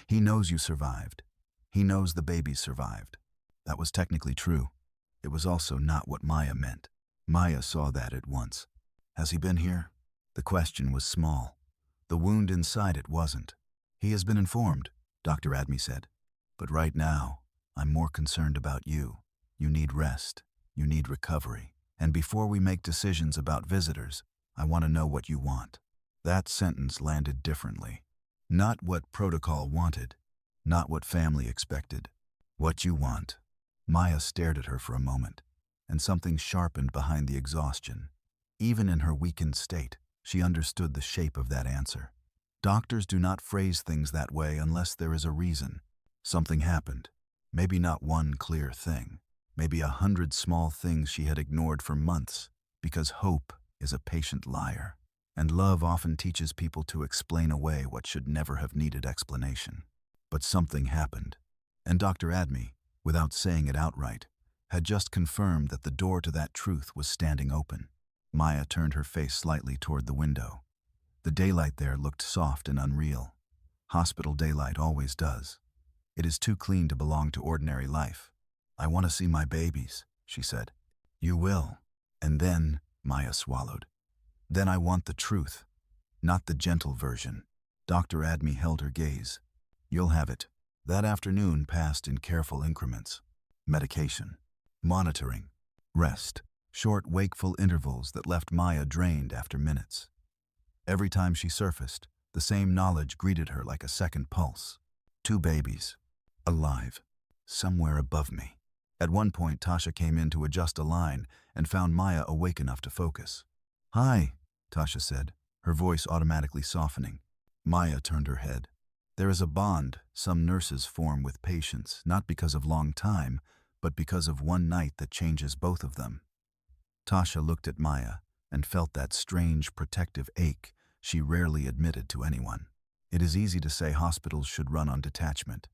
Speaker 1: He knows you survived. He knows the babies survived. That was technically true. It was also not what Maya meant. Maya saw that at once. Has he been here? The question was small. The wound inside it wasn't. He has been informed, Dr. Admi said. But right now, I'm more concerned about you. You need rest. You need recovery. And before we make decisions about visitors, I want to know what you want. That sentence landed differently. Not what protocol wanted. Not what family expected. What you want. Maya stared at her for a moment, and something sharpened behind the exhaustion. Even in her weakened state, she understood the shape of that answer. Doctors do not phrase things that way unless there is a reason. Something happened. Maybe not one clear thing. Maybe 100 small things she had ignored for months, because hope is a patient liar. And love often teaches people to explain away what should never have needed explanation. But something happened. And Dr. Admi, without saying it outright, had just confirmed that the door to that truth was standing open. Maya turned her face slightly toward the window. The daylight there looked soft and unreal. Hospital daylight always does. It is too clean to belong to ordinary life. I want to see my babies, she said. You will. And then, Maya swallowed. Then I want the truth, not the gentle version. Dr. Admi held her gaze. You'll have it. That afternoon passed in careful increments. Medication, monitoring, rest, short wakeful intervals that left Maya drained after minutes. Every time she surfaced, the same knowledge greeted her like a second pulse. 2 babies, alive, somewhere above me. At one point, Tasha came in to adjust a line and found Maya awake enough to focus. "Hi," Tasha said, her voice automatically softening. Maya turned her head. There is a bond some nurses form with patients, not because of long time, but because of one night that changes both of them. Tasha looked at Maya and felt that strange protective ache she rarely admitted to anyone. It is easy to say hospitals should run on detachment.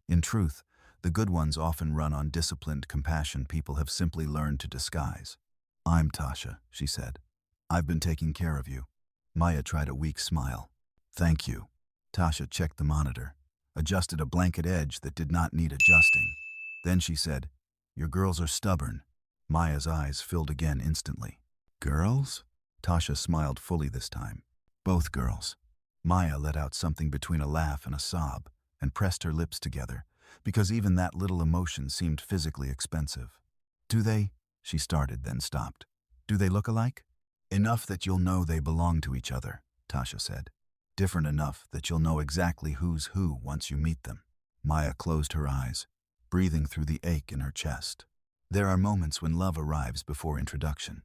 Speaker 1: In truth, the good ones often run on disciplined compassion people have simply learned to disguise. "I'm Tasha," she said. "I've been taking care of you." Maya tried a weak smile. "Thank you." Tasha checked the monitor, adjusted a blanket edge that did not need adjusting. Then she said, "Your girls are stubborn." Maya's eyes filled again instantly. "Girls?" Tasha smiled fully this time. "Both girls." Maya let out something between a laugh and a sob and pressed her lips together, because even that little emotion seemed physically expensive. "Do they?" she started, then stopped. "Do they look alike?" "Enough that you'll know they belong to each other," Tasha said. "Different enough that you'll know exactly who's who once you meet them." Maya closed her eyes, breathing through the ache in her chest. There are moments when love arrives before introduction.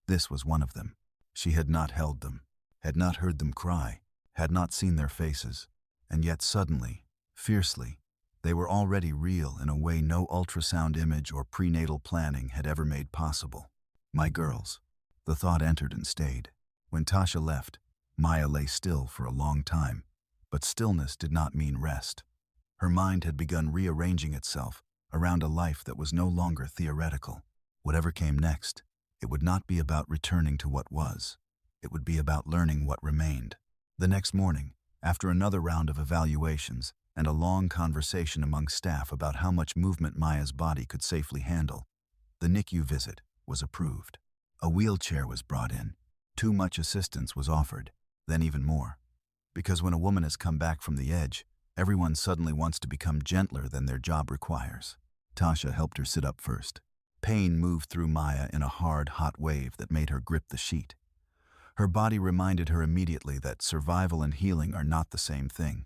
Speaker 1: This was one of them. She had not held them, had not heard them cry, had not seen their faces, and yet suddenly, fiercely, they were already real in a way no ultrasound image or prenatal planning had ever made possible. "My girls." The thought entered and stayed. When Tasha left, Maya lay still for a long time, but stillness did not mean rest. Her mind had begun rearranging itself around a life that was no longer theoretical. Whatever came next, it would not be about returning to what was. It would be about learning what remained. The next morning, after another round of evaluations and a long conversation among staff about how much movement Maya's body could safely handle, the NICU visit was approved. A wheelchair was brought in. Too much assistance was offered, then even more. Because when a woman has come back from the edge, everyone suddenly wants to become gentler than their job requires. Tasha helped her sit up first. Pain moved through Maya in a hard, hot wave that made her grip the sheet. Her body reminded her immediately that survival and healing are not the same thing.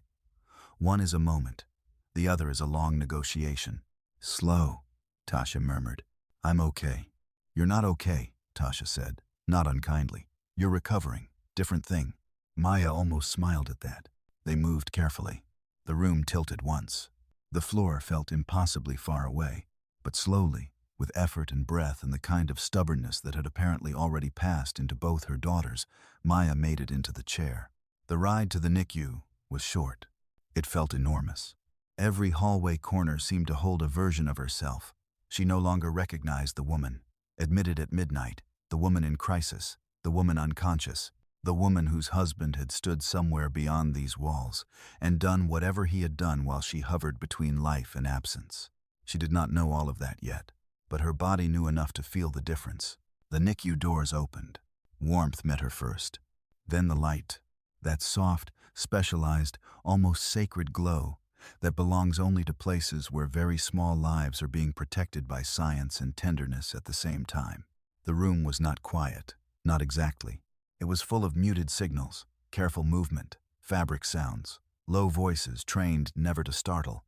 Speaker 1: One is a moment. The other is a long negotiation. "Slow," Tasha murmured. "I'm okay." "You're not okay," Tasha said, not unkindly. "You're recovering. Different thing." Maya almost smiled at that. They moved carefully. The room tilted once. The floor felt impossibly far away, but slowly, with effort and breath and the kind of stubbornness that had apparently already passed into both her daughters, Maya made it into the chair. The ride to the NICU was short. It felt enormous. Every hallway corner seemed to hold a version of herself. She no longer recognized the woman, admitted at midnight, the woman in crisis, the woman unconscious, the woman whose husband had stood somewhere beyond these walls and done whatever he had done while she hovered between life and absence. She did not know all of that yet, but her body knew enough to feel the difference. The NICU doors opened. Warmth met her first. Then the light, that soft, specialized, almost sacred glow that belongs only to places where very small lives are being protected by science and tenderness at the same time. The room was not quiet, not exactly. It was full of muted signals, careful movement, fabric sounds, low voices trained never to startle,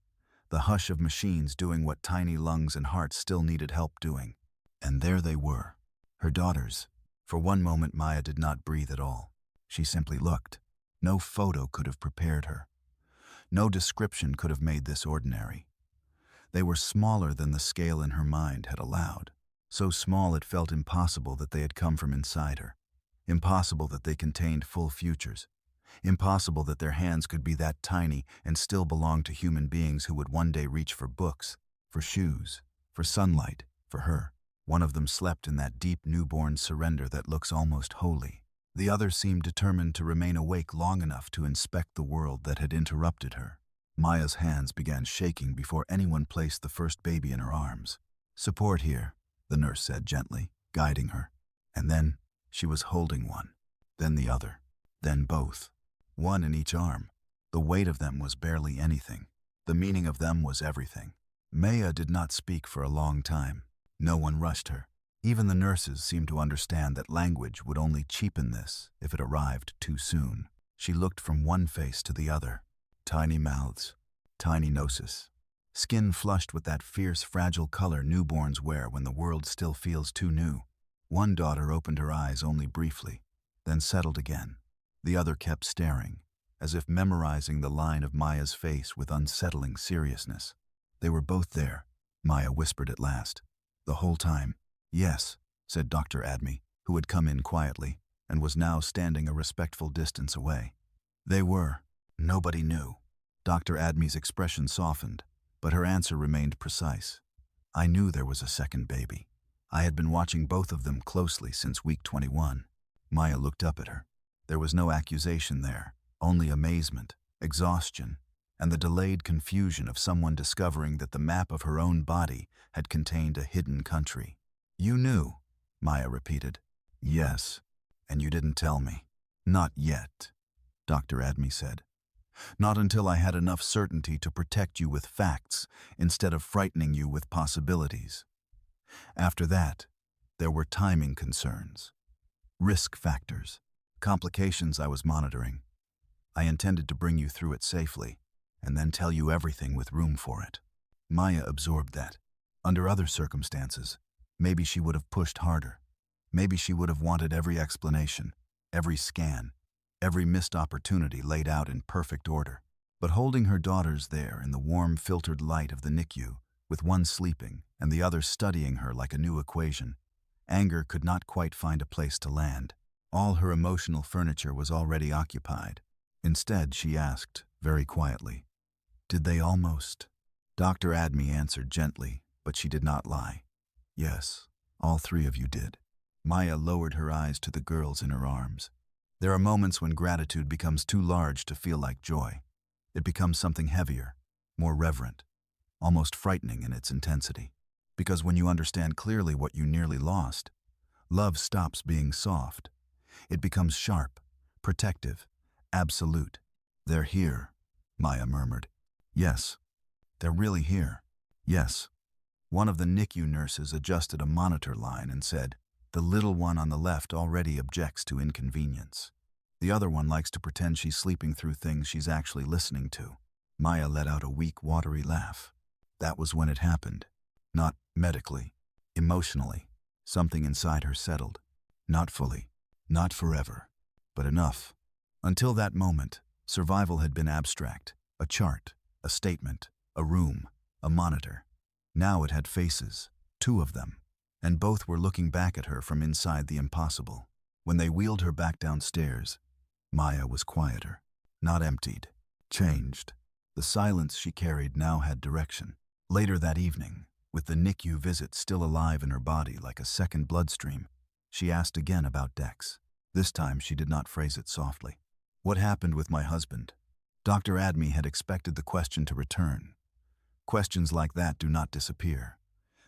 Speaker 1: the hush of machines doing what tiny lungs and hearts still needed help doing. And there they were, her daughters. For one moment Maya did not breathe at all. She simply looked. No photo could have prepared her. No description could have made this ordinary. They were smaller than the scale in her mind had allowed. So small it felt impossible that they had come from inside her. Impossible that they contained full futures. Impossible that their hands could be that tiny and still belong to human beings who would one day reach for books, for shoes, for sunlight, for her. One of them slept in that deep newborn surrender that looks almost holy. The other seemed determined to remain awake long enough to inspect the world that had interrupted her. Maya's hands began shaking before anyone placed the first baby in her arms. "Support here," the nurse said gently, guiding her. And then she was holding one, then the other, then both. One in each arm. The weight of them was barely anything. The meaning of them was everything. Maya did not speak for a long time. No one rushed her. Even the nurses seemed to understand that language would only cheapen this if it arrived too soon. She looked from one face to the other. Tiny mouths, tiny noses, skin flushed with that fierce, fragile color newborns wear when the world still feels too new. One daughter opened her eyes only briefly, then settled again. The other kept staring, as if memorizing the line of Maya's face with unsettling seriousness. They were both there, Maya whispered at last. The whole time. Yes, said Dr. Admi, who had come in quietly and was now standing a respectful distance away. They were. Nobody knew. Dr. Admi's expression softened, but her answer remained precise. I knew there was a second baby. I had been watching both of them closely since week 21. Maya looked up at her. There was no accusation there, only amazement, exhaustion, and the delayed confusion of someone discovering that the map of her own body had contained a hidden country. You knew, Maya repeated. Yes, and you didn't tell me. Not yet, Dr. Admi said. Not until I had enough certainty to protect you with facts instead of frightening you with possibilities. After that, there were timing concerns, risk factors, complications I was monitoring. I intended to bring you through it safely, and then tell you everything with room for it. Maya absorbed that. Under other circumstances, maybe she would have pushed harder. Maybe she would have wanted every explanation, every scan, every missed opportunity laid out in perfect order. But holding her daughters there in the warm, filtered light of the NICU, with one sleeping and the other studying her like a new equation, anger could not quite find a place to land. All her emotional furniture was already occupied. Instead, she asked, very quietly, Did they almost? Dr. Admi answered gently, but she did not lie. Yes, all three of you did. Maya lowered her eyes to the girls in her arms. There are moments when gratitude becomes too large to feel like joy. It becomes something heavier, more reverent, almost frightening in its intensity. Because when you understand clearly what you nearly lost, love stops being soft. It becomes sharp, protective, absolute. They're here, Maya murmured. Yes, they're really here. Yes. One of the NICU nurses adjusted a monitor line and said, The little one on the left already objects to inconvenience. The other one likes to pretend she's sleeping through things she's actually listening to. Maya let out a weak, watery laugh. That was when it happened. Not medically, emotionally. Something inside her settled. Not fully, not forever, but enough. Until that moment, survival had been abstract, a chart, a statement, a room, a monitor. Now it had faces, two of them, and both were looking back at her from inside the impossible. When they wheeled her back downstairs, Maya was quieter, not emptied, changed. The silence she carried now had direction. Later that evening, with the NICU visit still alive in her body like a second bloodstream, she asked again about Dex. This time she did not phrase it softly. What happened with my husband? Dr. Admi had expected the question to return. Questions like that do not disappear.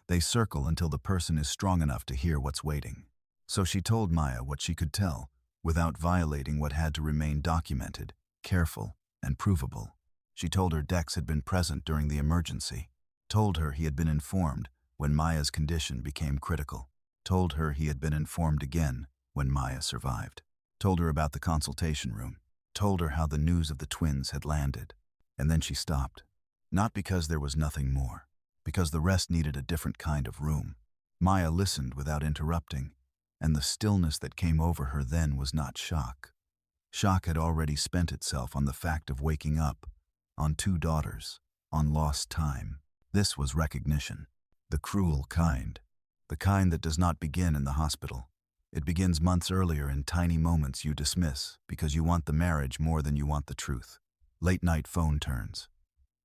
Speaker 1: They circle until the person is strong enough to hear what's waiting. So she told Maya what she could tell, without violating what had to remain documented, careful, and provable. She told her Dex had been present during the emergency, told her he had been informed when Maya's condition became critical, told her he had been informed again when Maya survived, told her about the consultation room, told her how the news of the twins had landed. And then she stopped. Not because there was nothing more, because the rest needed a different kind of room. Maya listened without interrupting, and the stillness that came over her then was not shock. Shock had already spent itself on the fact of waking up, on two daughters, on lost time. This was recognition, the cruel kind, the kind that does not begin in the hospital. It begins months earlier in tiny moments you dismiss because you want the marriage more than you want the truth. Late-night phone turns,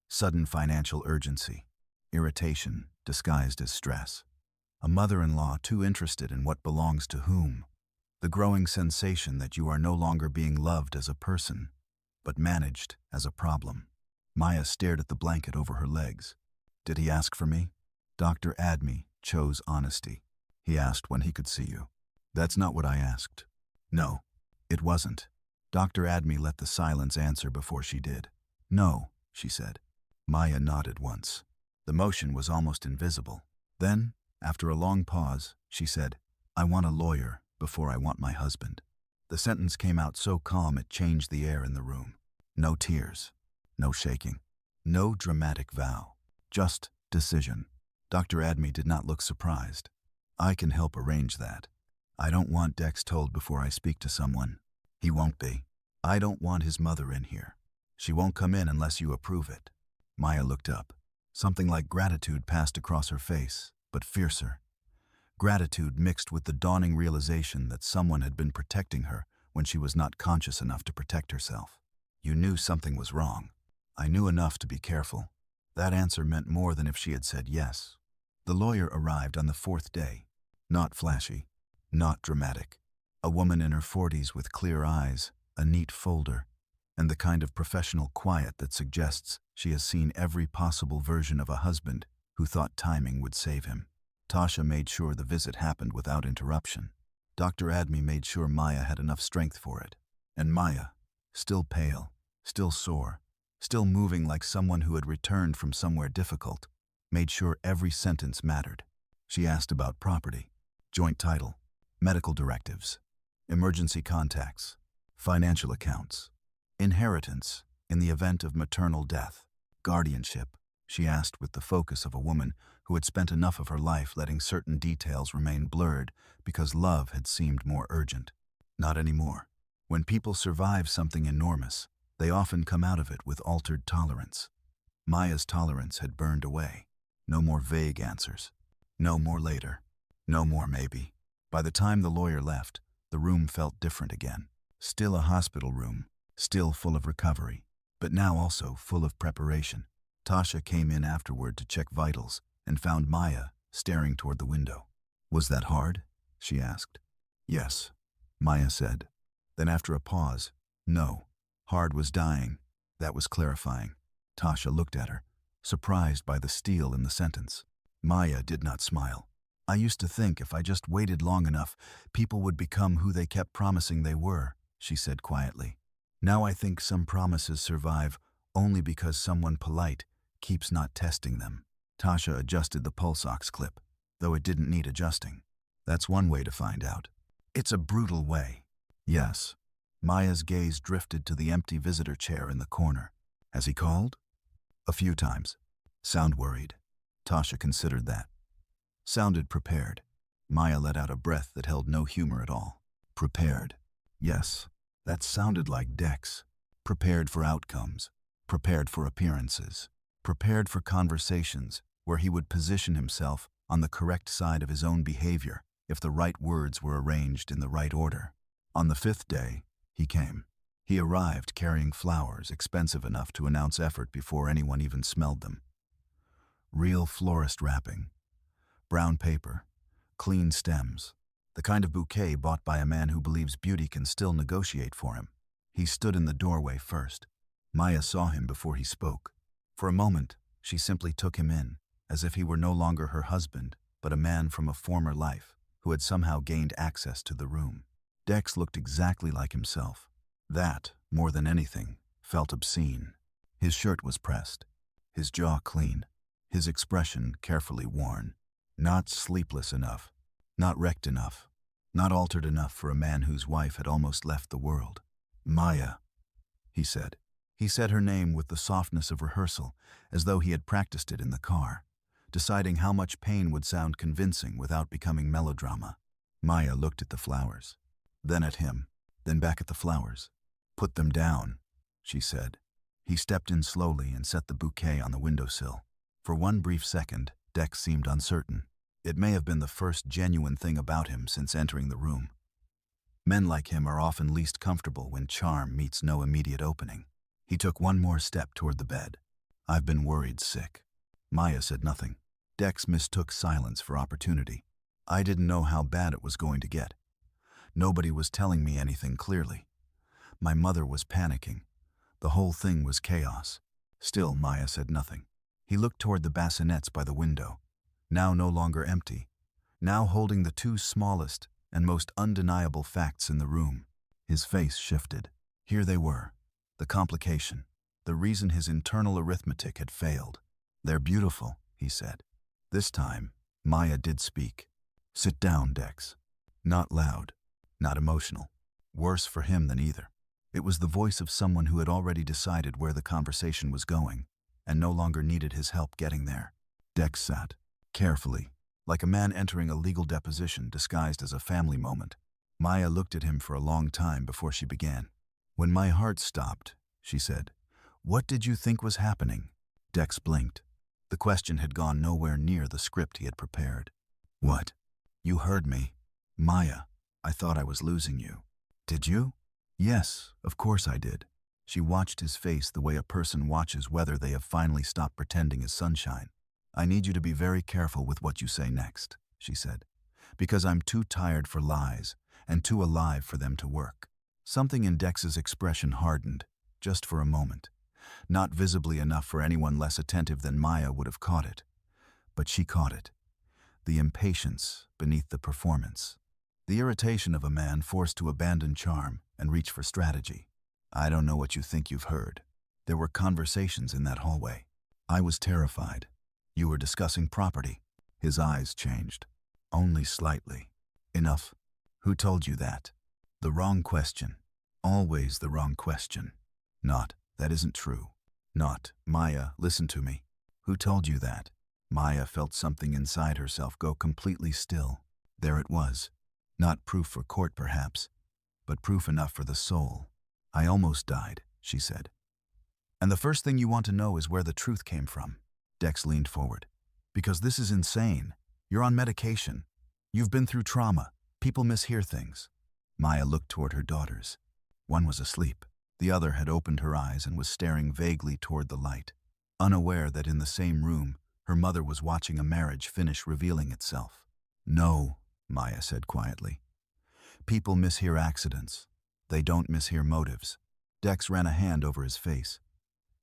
Speaker 1: sudden financial urgency, irritation disguised as stress, a mother-in-law too interested in what belongs to whom, the growing sensation that you are no longer being loved as a person, but managed as a problem. Maya stared at the blanket over her legs. Did he ask for me? Dr. Admi chose honesty. He asked when he could see you. That's not what I asked. No, it wasn't. Dr. Admi let the silence answer before she did. No, she said. Maya nodded once. The motion was almost invisible. Then, after a long pause, she said, I want a lawyer before I want my husband. The sentence came out so calm it changed the air in the room. No tears, no shaking, no dramatic vow. Just decision. Dr. Adme did not look surprised. I can help arrange that. I don't want Dex told before I speak to someone. He won't be. I don't want his mother in here. She won't come in unless you approve it. Maya looked up. Something like gratitude passed across her face, but fiercer. Gratitude mixed with the dawning realization that someone had been protecting her when she was not conscious enough to protect herself. You knew something was wrong. I knew enough to be careful. That answer meant more than if she had said yes. The lawyer arrived on the 4th day. Not flashy, not dramatic. A woman in her 40s with clear eyes, a neat folder, and the kind of professional quiet that suggests she has seen every possible version of a husband who thought timing would save him. Tasha made sure the visit happened without interruption. Dr. Adme made sure Maya had enough strength for it. And Maya, still pale, still sore, still moving like someone who had returned from somewhere difficult, made sure every sentence mattered. She asked about property, joint title, medical directives, emergency contacts, financial accounts, inheritance in the event of maternal death, guardianship. She asked with the focus of a woman who had spent enough of her life letting certain details remain blurred because love had seemed more urgent. Not anymore. When people survive something enormous, they often come out of it with altered tolerance. Maya's tolerance had burned away. No more vague answers. No more later. No more maybe. By the time the lawyer left, the room felt different again. Still a hospital room, still full of recovery, but now also full of preparation. Tasha came in afterward to check vitals and found Maya staring toward the window. Was that hard? She asked. Yes, Maya said. Then after a pause, no. Hard was dying. That was clarifying. Tasha looked at her, surprised by the steel in the sentence. Maya did not smile. I used to think if I just waited long enough, people would become who they kept promising they were, she said quietly. Now I think some promises survive only because someone polite keeps not testing them. Tasha adjusted the pulse ox clip, though it didn't need adjusting. That's one way to find out. It's a brutal way. Yes. Maya's gaze drifted to the empty visitor chair in the corner. Has he called? A few times. Sound worried. Tasha considered that. Sounded prepared. Maya let out a breath that held no humor at all. Prepared. Yes, that sounded like Dex. Prepared for outcomes. Prepared for appearances. Prepared for conversations where he would position himself on the correct side of his own behavior if the right words were arranged in the right order. On the 5th day, he came. He arrived carrying flowers expensive enough to announce effort before anyone even smelled them. Real florist wrapping. Brown paper. Clean stems. The kind of bouquet bought by a man who believes beauty can still negotiate for him. He stood in the doorway first. Maya saw him before he spoke. For a moment, she simply took him in, as if he were no longer her husband, but a man from a former life who had somehow gained access to the room. Dex looked exactly like himself. That, more than anything, felt obscene. His shirt was pressed, his jaw clean, his expression carefully worn. Not sleepless enough, not wrecked enough, not altered enough for a man whose wife had almost left the world. Maya, he said. He said her name with the softness of rehearsal, as though he had practiced it in the car, deciding how much pain would sound convincing without becoming melodrama. Maya looked at the flowers, then at him, then back at the flowers. Put them down, she said. He stepped in slowly and set the bouquet on the windowsill. For one brief second, Dex seemed uncertain. It may have been the first genuine thing about him since entering the room. Men like him are often least comfortable when charm meets no immediate opening. He took one more step toward the bed. I've been worried sick. Maya said nothing. Dex mistook silence for opportunity. I didn't know how bad it was going to get. Nobody was telling me anything clearly. My mother was panicking. The whole thing was chaos. Still, Maya said nothing. He looked toward the bassinets by the window, now no longer empty, now holding the two smallest and most undeniable facts in the room. His face shifted. Here they were, the complication, the reason his internal arithmetic had failed. They're beautiful, he said. This time, Maya did speak. Sit down, Dex. Not loud, not emotional. Worse for him than either. It was the voice of someone who had already decided where the conversation was going. and no longer needed his help getting there. Dex sat, carefully, like a man entering a legal deposition disguised as a family moment. Maya looked at him for a long time before she began. "When my heart stopped," she said, "what did you think was happening?" Dex blinked. The question had gone nowhere near the script he had prepared. "What? You heard me. Maya, I thought I was losing you." "Did you?" "Yes, of course I did." She watched his face the way a person watches whether they have finally stopped pretending is sunshine. "I need you to be very careful with what you say next," she said, "because I'm too tired for lies and too alive for them to work." Something in Dex's expression hardened, just for a moment. Not visibly enough for anyone less attentive than Maya would have caught it. But she caught it. The impatience beneath the performance. The irritation of a man forced to abandon charm and reach for strategy. "I don't know what you think you've heard. There were conversations in that hallway. I was terrified. You were discussing property." His eyes changed. "Only slightly. Enough. Who told you that?" The wrong question. Always the wrong question. Not, "That isn't true." Not, "Maya, listen to me." Who told you that? Maya felt something inside herself go completely still. There it was. Not proof for court, perhaps, but proof enough for the soul. "I almost died," she said. "And the first thing you want to know is where the truth came from." Dex leaned forward. "Because this is insane. You're on medication. You've been through trauma. People mishear things." Maya looked toward her daughters. One was asleep. The other had opened her eyes and was staring vaguely toward the light, unaware that in the same room, her mother was watching a marriage finish revealing itself. "No," Maya said quietly. "People mishear accidents. They don't mishear motives." Dex ran a hand over his face,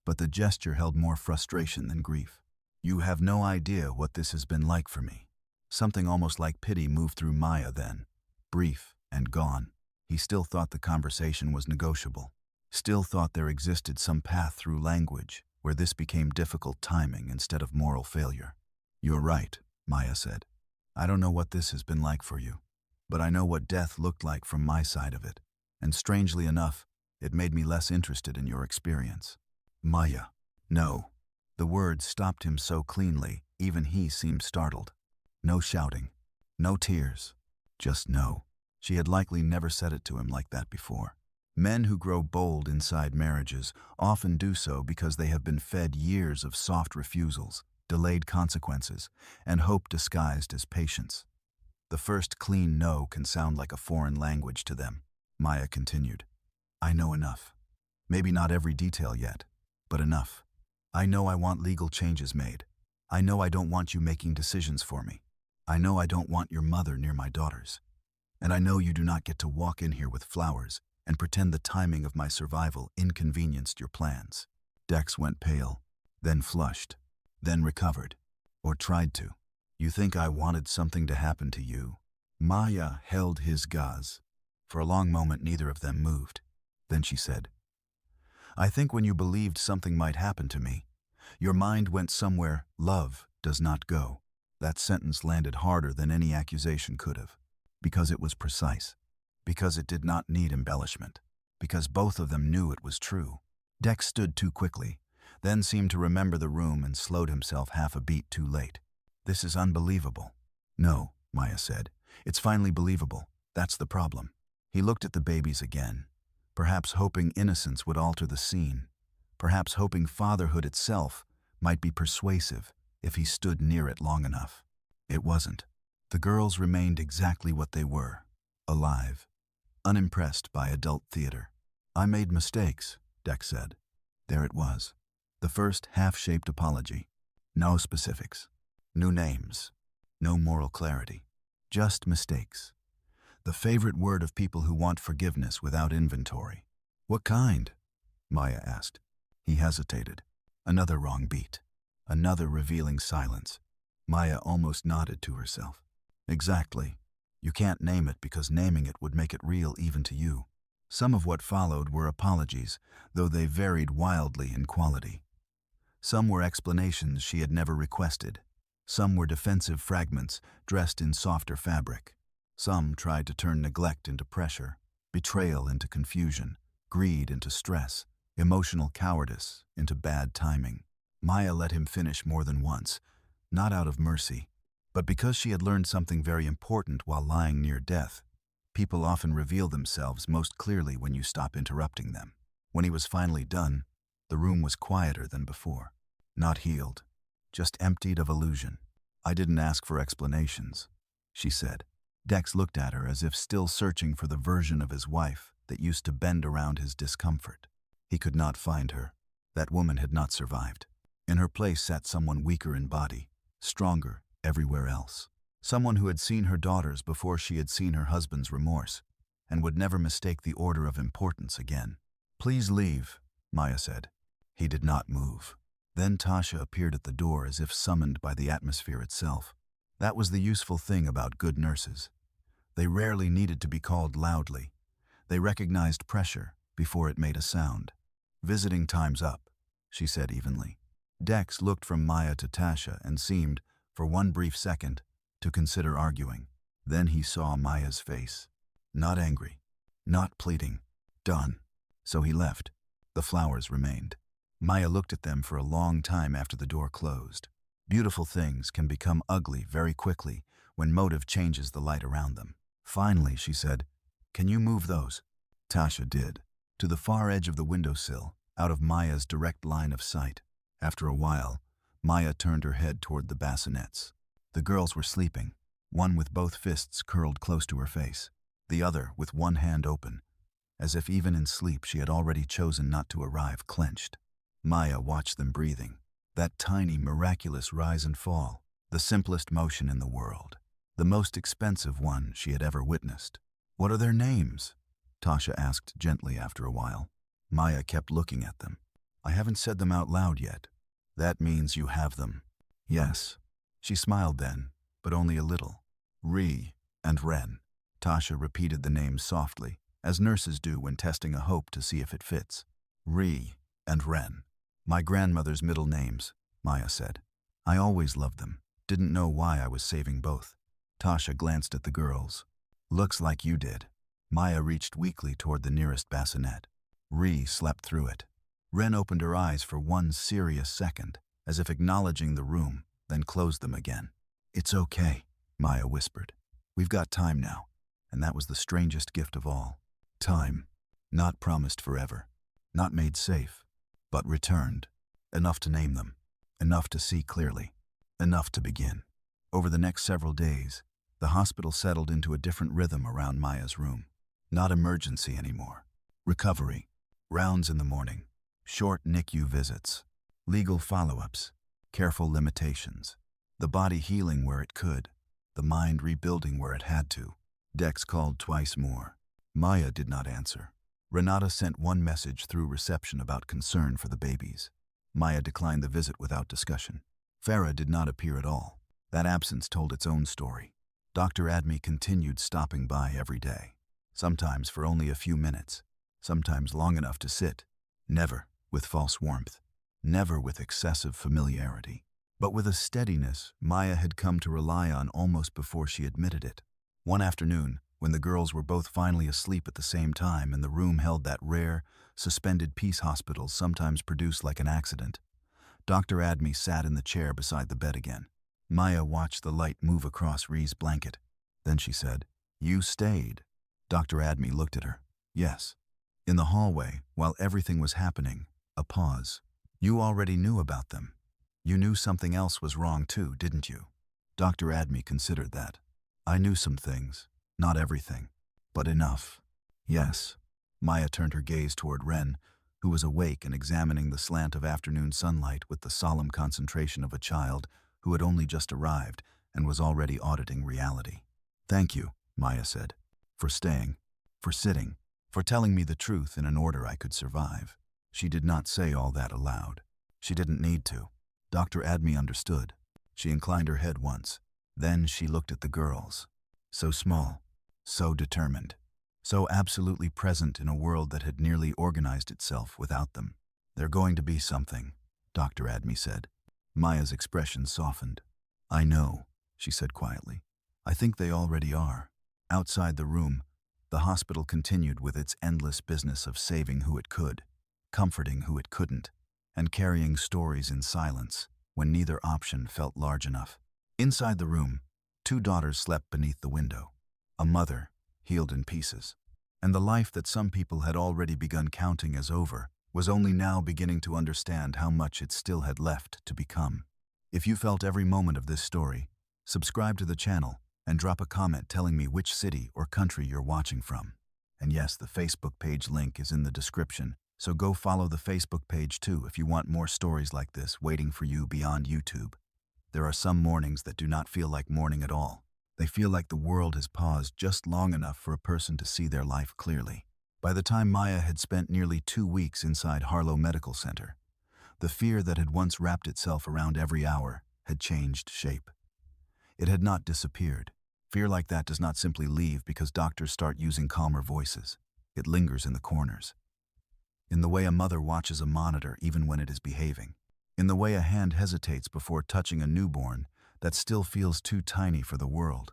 Speaker 1: but the gesture held more frustration than grief. "You have no idea what this has been like for me." Something almost like pity moved through Maya then, brief and gone. He still thought the conversation was negotiable. Still thought there existed some path through language where this became difficult timing instead of moral failure. "You're right," Maya said. "I don't know what this has been like for you, but I know what death looked like from my side of it, and strangely enough, it made me less interested in your experience." "Maya." "No." The words stopped him so cleanly, even he seemed startled. No shouting. No tears. Just no. She had likely never said it to him like that before. Men who grow bold inside marriages often do so because they have been fed years of soft refusals, delayed consequences, and hope disguised as patience. The first clean no can sound like a foreign language to them. Maya continued. "I know enough. Maybe not every detail yet, but enough. I know I want legal changes made. I know I don't want you making decisions for me. I know I don't want your mother near my daughters. And I know you do not get to walk in here with flowers and pretend the timing of my survival inconvenienced your plans." Dex went pale, then flushed, then recovered, or tried to. "You think I wanted something to happen to you?" Maya held his gaze. For a long moment neither of them moved. Then she said, "I think when you believed something might happen to me, your mind went somewhere love does not go." That sentence landed harder than any accusation could have, because it was precise, because it did not need embellishment, because both of them knew it was true. Dex stood too quickly, then seemed to remember the room and slowed himself half a beat too late. "This is unbelievable." "No," Maya said. "It's finally believable. That's the problem." He looked at the babies again, perhaps hoping innocence would alter the scene, perhaps hoping fatherhood itself might be persuasive if he stood near it long enough. It wasn't. The girls remained exactly what they were, alive, unimpressed by adult theater. "I made mistakes," Dex said. There it was. The first half-shaped apology. No specifics. No names. No moral clarity. Just mistakes. The favorite word of people who want forgiveness without inventory. "What kind?" Maya asked. He hesitated. Another wrong beat. Another revealing silence. Maya almost nodded to herself. "Exactly. You can't name it because naming it would make it real even to you." Some of what followed were apologies, though they varied wildly in quality. Some were explanations she had never requested. Some were defensive fragments dressed in softer fabric. Some tried to turn neglect into pressure, betrayal into confusion, greed into stress, emotional cowardice into bad timing. Maya let him finish more than once, not out of mercy, but because she had learned something very important while lying near death. People often reveal themselves most clearly when you stop interrupting them. When he was finally done, the room was quieter than before. Not healed, just emptied of illusion. "I didn't ask for explanations," she said. Dex looked at her as if still searching for the version of his wife that used to bend around his discomfort. He could not find her. That woman had not survived. In her place sat someone weaker in body, stronger everywhere else. Someone who had seen her daughters before she had seen her husband's remorse, and would never mistake the order of importance again. "Please leave," Maya said. He did not move. Then Tasha appeared at the door as if summoned by the atmosphere itself. That was the useful thing about good nurses. They rarely needed to be called loudly. They recognized pressure before it made a sound. "Visiting time's up," she said evenly. Dex looked from Maya to Tasha and seemed, for one brief second, to consider arguing. Then he saw Maya's face. Not angry, not pleading. Done. So he left. The flowers remained. Maya looked at them for a long time after the door closed. Beautiful things can become ugly very quickly when motive changes the light around them. Finally, she said, "Can you move those?" Tasha did, to the far edge of the windowsill, out of Maya's direct line of sight. After a while, Maya turned her head toward the bassinets. The girls were sleeping, one with both fists curled close to her face, the other with one hand open, as if even in sleep she had already chosen not to arrive clenched. Maya watched them breathing, that tiny, miraculous rise and fall, the simplest motion in the world, the most expensive one she had ever witnessed. "What are their names?" Tasha asked gently after a while. Maya kept looking at them. "I haven't said them out loud yet." "That means you have them." "Yes." She smiled then, but only a little. "Ree and Ren." Tasha repeated the names softly, as nurses do when testing a hope to see if it fits. "Ree and Ren. My grandmother's middle names," Maya said. "I always loved them. Didn't know why I was saving both." Tasha glanced at the girls. "Looks like you did." Maya reached weakly toward the nearest bassinet. Ree slept through it. Ren opened her eyes for one serious second, as if acknowledging the room, then closed them again. "It's okay," Maya whispered. "We've got time now." And that was the strangest gift of all. Time. Not promised forever. Not made safe. But returned. Enough to name them. Enough to see clearly. Enough to begin. Over the next several days, the hospital settled into a different rhythm around Maya's room. Not emergency anymore. Recovery. Rounds in the morning. Short NICU visits. Legal follow-ups. Careful limitations. The body healing where it could. The mind rebuilding where it had to. Dex called twice more. Maya did not answer. Renata sent one message through reception about concern for the babies. Maya declined the visit without discussion. Farah did not appear at all. That absence told its own story. Dr. Admi continued stopping by every day. Sometimes for only a few minutes. Sometimes long enough to sit. Never with false warmth. Never with excessive familiarity. But with a steadiness Maya had come to rely on almost before she admitted it. One afternoon, when the girls were both finally asleep at the same time and the room held that rare, suspended peace hospitals sometimes produce like an accident, Dr. Admi sat in the chair beside the bed again. Maya watched the light move across Ree's blanket. Then she said, "You stayed." Dr. Admi looked at her. "Yes." In the hallway, while everything was happening, a pause. "You already knew about them. You knew something else was wrong too, didn't you?" Dr. Admi considered that. "I knew some things, not everything, but enough." "Yes." Maya turned her gaze toward Ren, who was awake and examining the slant of afternoon sunlight with the solemn concentration of a child who had only just arrived and was already auditing reality. "Thank you," Maya said, "for staying, for sitting, for telling me the truth in an order I could survive." She did not say all that aloud. She didn't need to. Dr. Admi understood. She inclined her head once. Then she looked at the girls. So small, so determined, so absolutely present in a world that had nearly organized itself without them. "They're going to be something," Dr. Admi said. Maya's expression softened. "I know," she said quietly. "I think they already are." Outside the room, the hospital continued with its endless business of saving who it could, comforting who it couldn't, and carrying stories in silence when neither option felt large enough. Inside the room, two daughters slept beneath the window. A mother, healed in pieces. And the life that some people had already begun counting as over was only now beginning to understand how much it still had left to become. If you felt every moment of this story, subscribe to the channel and drop a comment telling me which city or country you're watching from. And yes, the Facebook page link is in the description, so go follow the Facebook page too if you want more stories like this waiting for you beyond YouTube. There are some mornings that do not feel like morning at all. They feel like the world has paused just long enough for a person to see their life clearly. By the time Maya had spent nearly 2 weeks inside Harlow Medical Center, the fear that had once wrapped itself around every hour had changed shape. It had not disappeared. Fear like that does not simply leave because doctors start using calmer voices. It lingers in the corners. In the way a mother watches a monitor even when it is behaving. In the way a hand hesitates before touching a newborn that still feels too tiny for the world.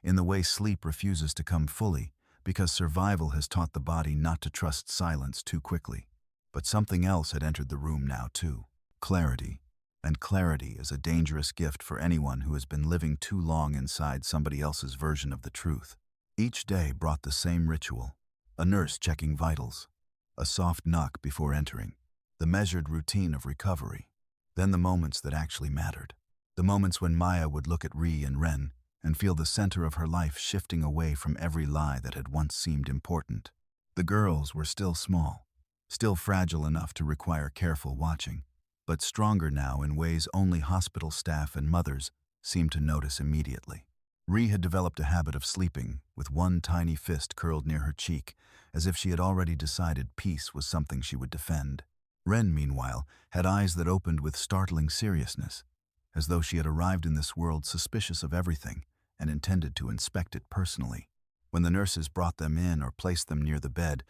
Speaker 1: In the way sleep refuses to come fully because survival has taught the body not to trust silence too quickly. But something else had entered the room now too. Clarity. And clarity is a dangerous gift for anyone who has been living too long inside somebody else's version of the truth. Each day brought the same ritual. A nurse checking vitals. A soft knock before entering. The measured routine of recovery. Then the moments that actually mattered. The moments when Maya would look at Ree and Ren and feel the center of her life shifting away from every lie that had once seemed important. The girls were still small, still fragile enough to require careful watching, but stronger now in ways only hospital staff and mothers seemed to notice immediately. Ree had developed a habit of sleeping with one tiny fist curled near her cheek, as if she had already decided peace was something she would defend. Ren, meanwhile, had eyes that opened with startling seriousness, as though she had arrived in this world suspicious of everything and intended to inspect it personally. When the nurses brought them in or placed them near the bed,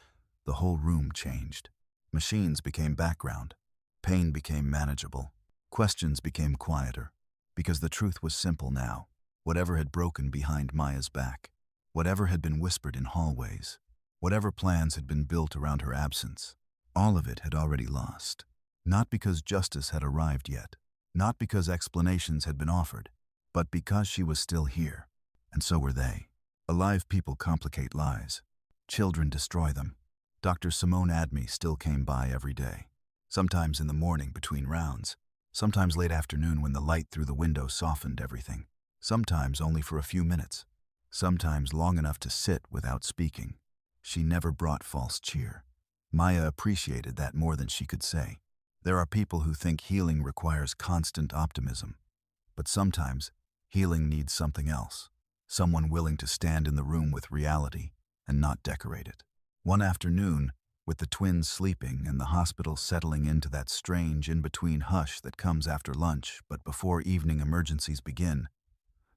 Speaker 1: the whole room changed. Machines became background. Pain became manageable. Questions became quieter, because the truth was simple now. Whatever had broken behind Maya's back, whatever had been whispered in hallways, whatever plans had been built around her absence, all of it had already lost. Not because justice had arrived yet, not because explanations had been offered, but because she was still here, and so were they. Alive people complicate lies. Children destroy them. Dr. Simone Adme still came by every day, sometimes in the morning between rounds, sometimes late afternoon when the light through the window softened everything, sometimes only for a few minutes, sometimes long enough to sit without speaking. She never brought false cheer. Maya appreciated that more than she could say. There are people who think healing requires constant optimism, but sometimes healing needs something else, someone willing to stand in the room with reality and not decorate it. One afternoon, with the twins sleeping and the hospital settling into that strange in-between hush that comes after lunch but before evening emergencies begin,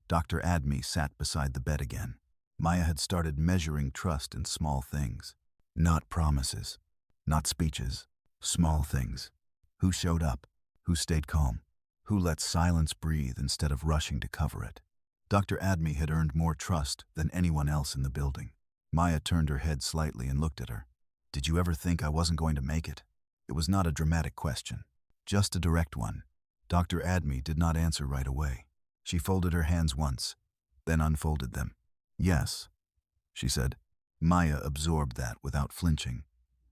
Speaker 1: Dr. Adme sat beside the bed again. Maya had started measuring trust in small things. Not promises, not speeches, small things. Who showed up? Who stayed calm? Who let silence breathe instead of rushing to cover it? Dr. Adme had earned more trust than anyone else in the building. Maya turned her head slightly and looked at her. Did you ever think I wasn't going to make it? It was not a dramatic question, just a direct one. Dr. Adme did not answer right away. She folded her hands once, then unfolded them. Yes, she said. Maya absorbed that without flinching.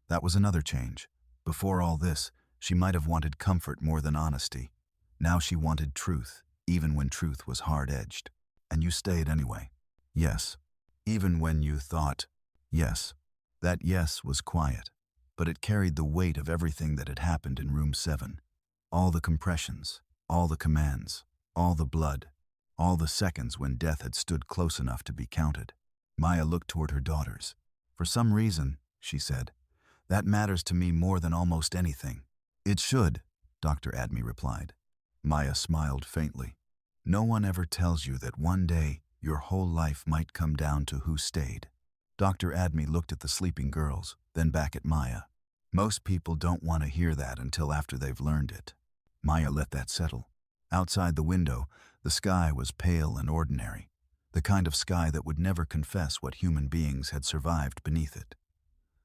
Speaker 1: That was another change. Before all this, she might have wanted comfort more than honesty. Now she wanted truth, even when truth was hard-edged. And you stayed anyway. Yes. Even when you thought, yes. That yes was quiet, but it carried the weight of everything that had happened in room 7. All the compressions, all the commands, all the blood, all the seconds when death had stood close enough to be counted. Maya looked toward her daughters. For some reason, she said, that matters to me more than almost anything. It should, Dr. Adme replied. Maya smiled faintly. No one ever tells you that one day your whole life might come down to who stayed. Dr. Adme looked at the sleeping girls, then back at Maya. Most people don't want to hear that until after they've learned it. Maya let that settle. Outside the window, the sky was pale and ordinary, the kind of sky that would never confess what human beings had survived beneath it.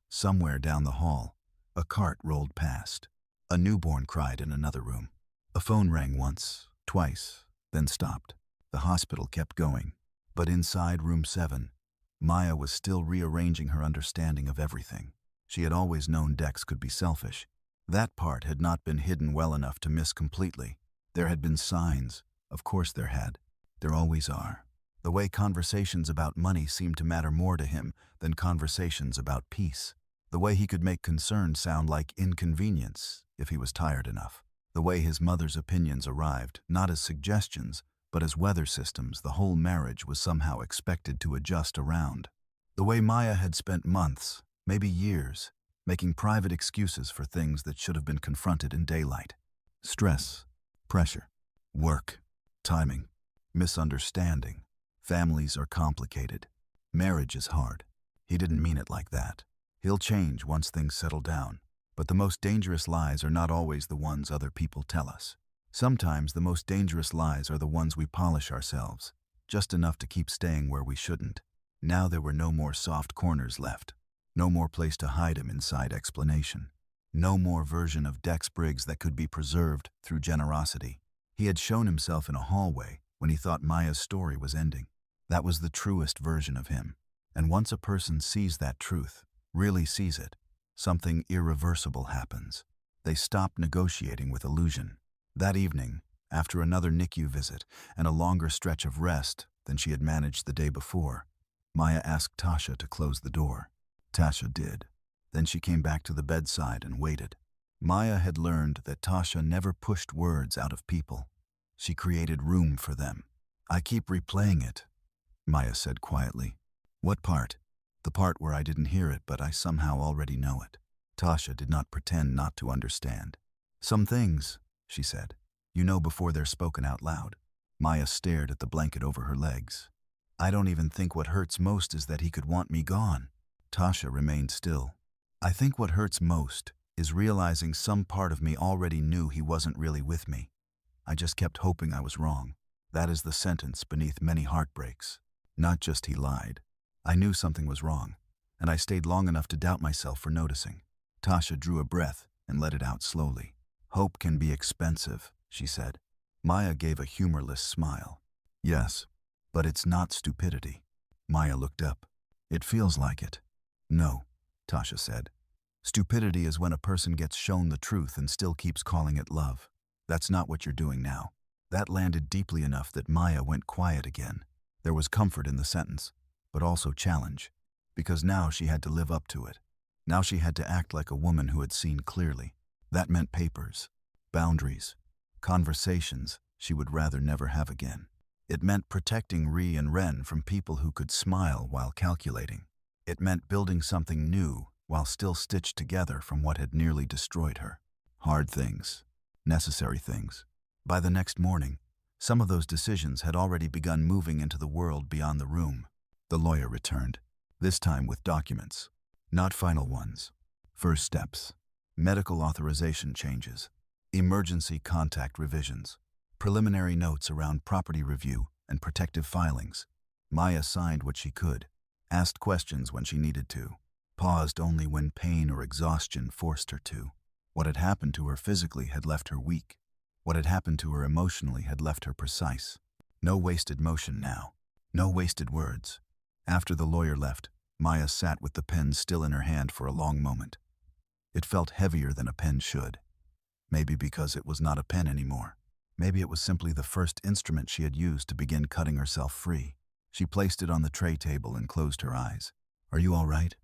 Speaker 1: Somewhere down the hall, a cart rolled past. A newborn cried in another room. A phone rang once, twice, then stopped. The hospital kept going. But inside room 7, Maya was still rearranging her understanding of everything. She had always known Dex could be selfish. That part had not been hidden well enough to miss completely. There had been signs. Of course there had. There always are. The way conversations about money seemed to matter more to him than conversations about peace. The way he could make concern sound like inconvenience if he was tired enough. The way his mother's opinions arrived, not as suggestions, but as weather systems the whole marriage was somehow expected to adjust around. The way Maya had spent months, maybe years, making private excuses for things that should have been confronted in daylight. Stress, pressure, work, timing, misunderstanding. Families are complicated. Marriage is hard. He didn't mean it like that. He'll change once things settle down. But the most dangerous lies are not always the ones other people tell us. Sometimes the most dangerous lies are the ones we polish ourselves, just enough to keep staying where we shouldn't. Now there were no more soft corners left. No more place to hide him inside explanation. No more version of Dex Briggs that could be preserved through generosity. He had shown himself in a hallway when he thought Maya's story was ending. That was the truest version of him. And once a person sees that truth, really sees it, something irreversible happens. They stop negotiating with illusion. That evening, after another NICU visit and a longer stretch of rest than she had managed the day before, Maya asked Tasha to close the door. Tasha did. Then she came back to the bedside and waited. Maya had learned that Tasha never pushed words out of people. She created room for them. "I keep replaying it," Maya said quietly. "What part?" "The part where I didn't hear it, but I somehow already know it." Tasha did not pretend not to understand. "Some things," she said, "you know before they're spoken out loud." Maya stared at the blanket over her legs. "I don't even think what hurts most is that he could want me gone." Tasha remained still. "I think what hurts most is realizing some part of me already knew he wasn't really with me. I just kept hoping I was wrong. That is the sentence beneath many heartbreaks. Not just he lied. I knew something was wrong, and I stayed long enough to doubt myself for noticing." Tasha drew a breath and let it out slowly. "Hope can be expensive," she said. Maya gave a humorless smile. "Yes, but it's not stupidity." Maya looked up. "It feels like it." "No," Tasha said. "Stupidity is when a person gets shown the truth and still keeps calling it love. That's not what you're doing now." That landed deeply enough that Maya went quiet again. There was comfort in the sentence, but also challenge, because now she had to live up to it. Now she had to act like a woman who had seen clearly. That meant papers, boundaries, conversations she would rather never have again. It meant protecting Ree and Ren from people who could smile while calculating. It meant building something new while still stitched together from what had nearly destroyed her. Hard things, necessary things. By the next morning, some of those decisions had already begun moving into the world beyond the room. The lawyer returned, this time with documents. Not final ones. First steps. Medical authorization changes. Emergency contact revisions. Preliminary notes around property review and protective filings. Maya signed what she could, asked questions when she needed to, paused only when pain or exhaustion forced her to. What had happened to her physically had left her weak. What had happened to her emotionally had left her precise. No wasted motion now. No wasted words. After the lawyer left, Maya sat with the pen still in her hand for a long moment. It felt heavier than a pen should. Maybe because it was not a pen anymore. Maybe it was simply the first instrument she had used to begin cutting herself free. She placed it on the tray table and closed her eyes. "Are you all right?"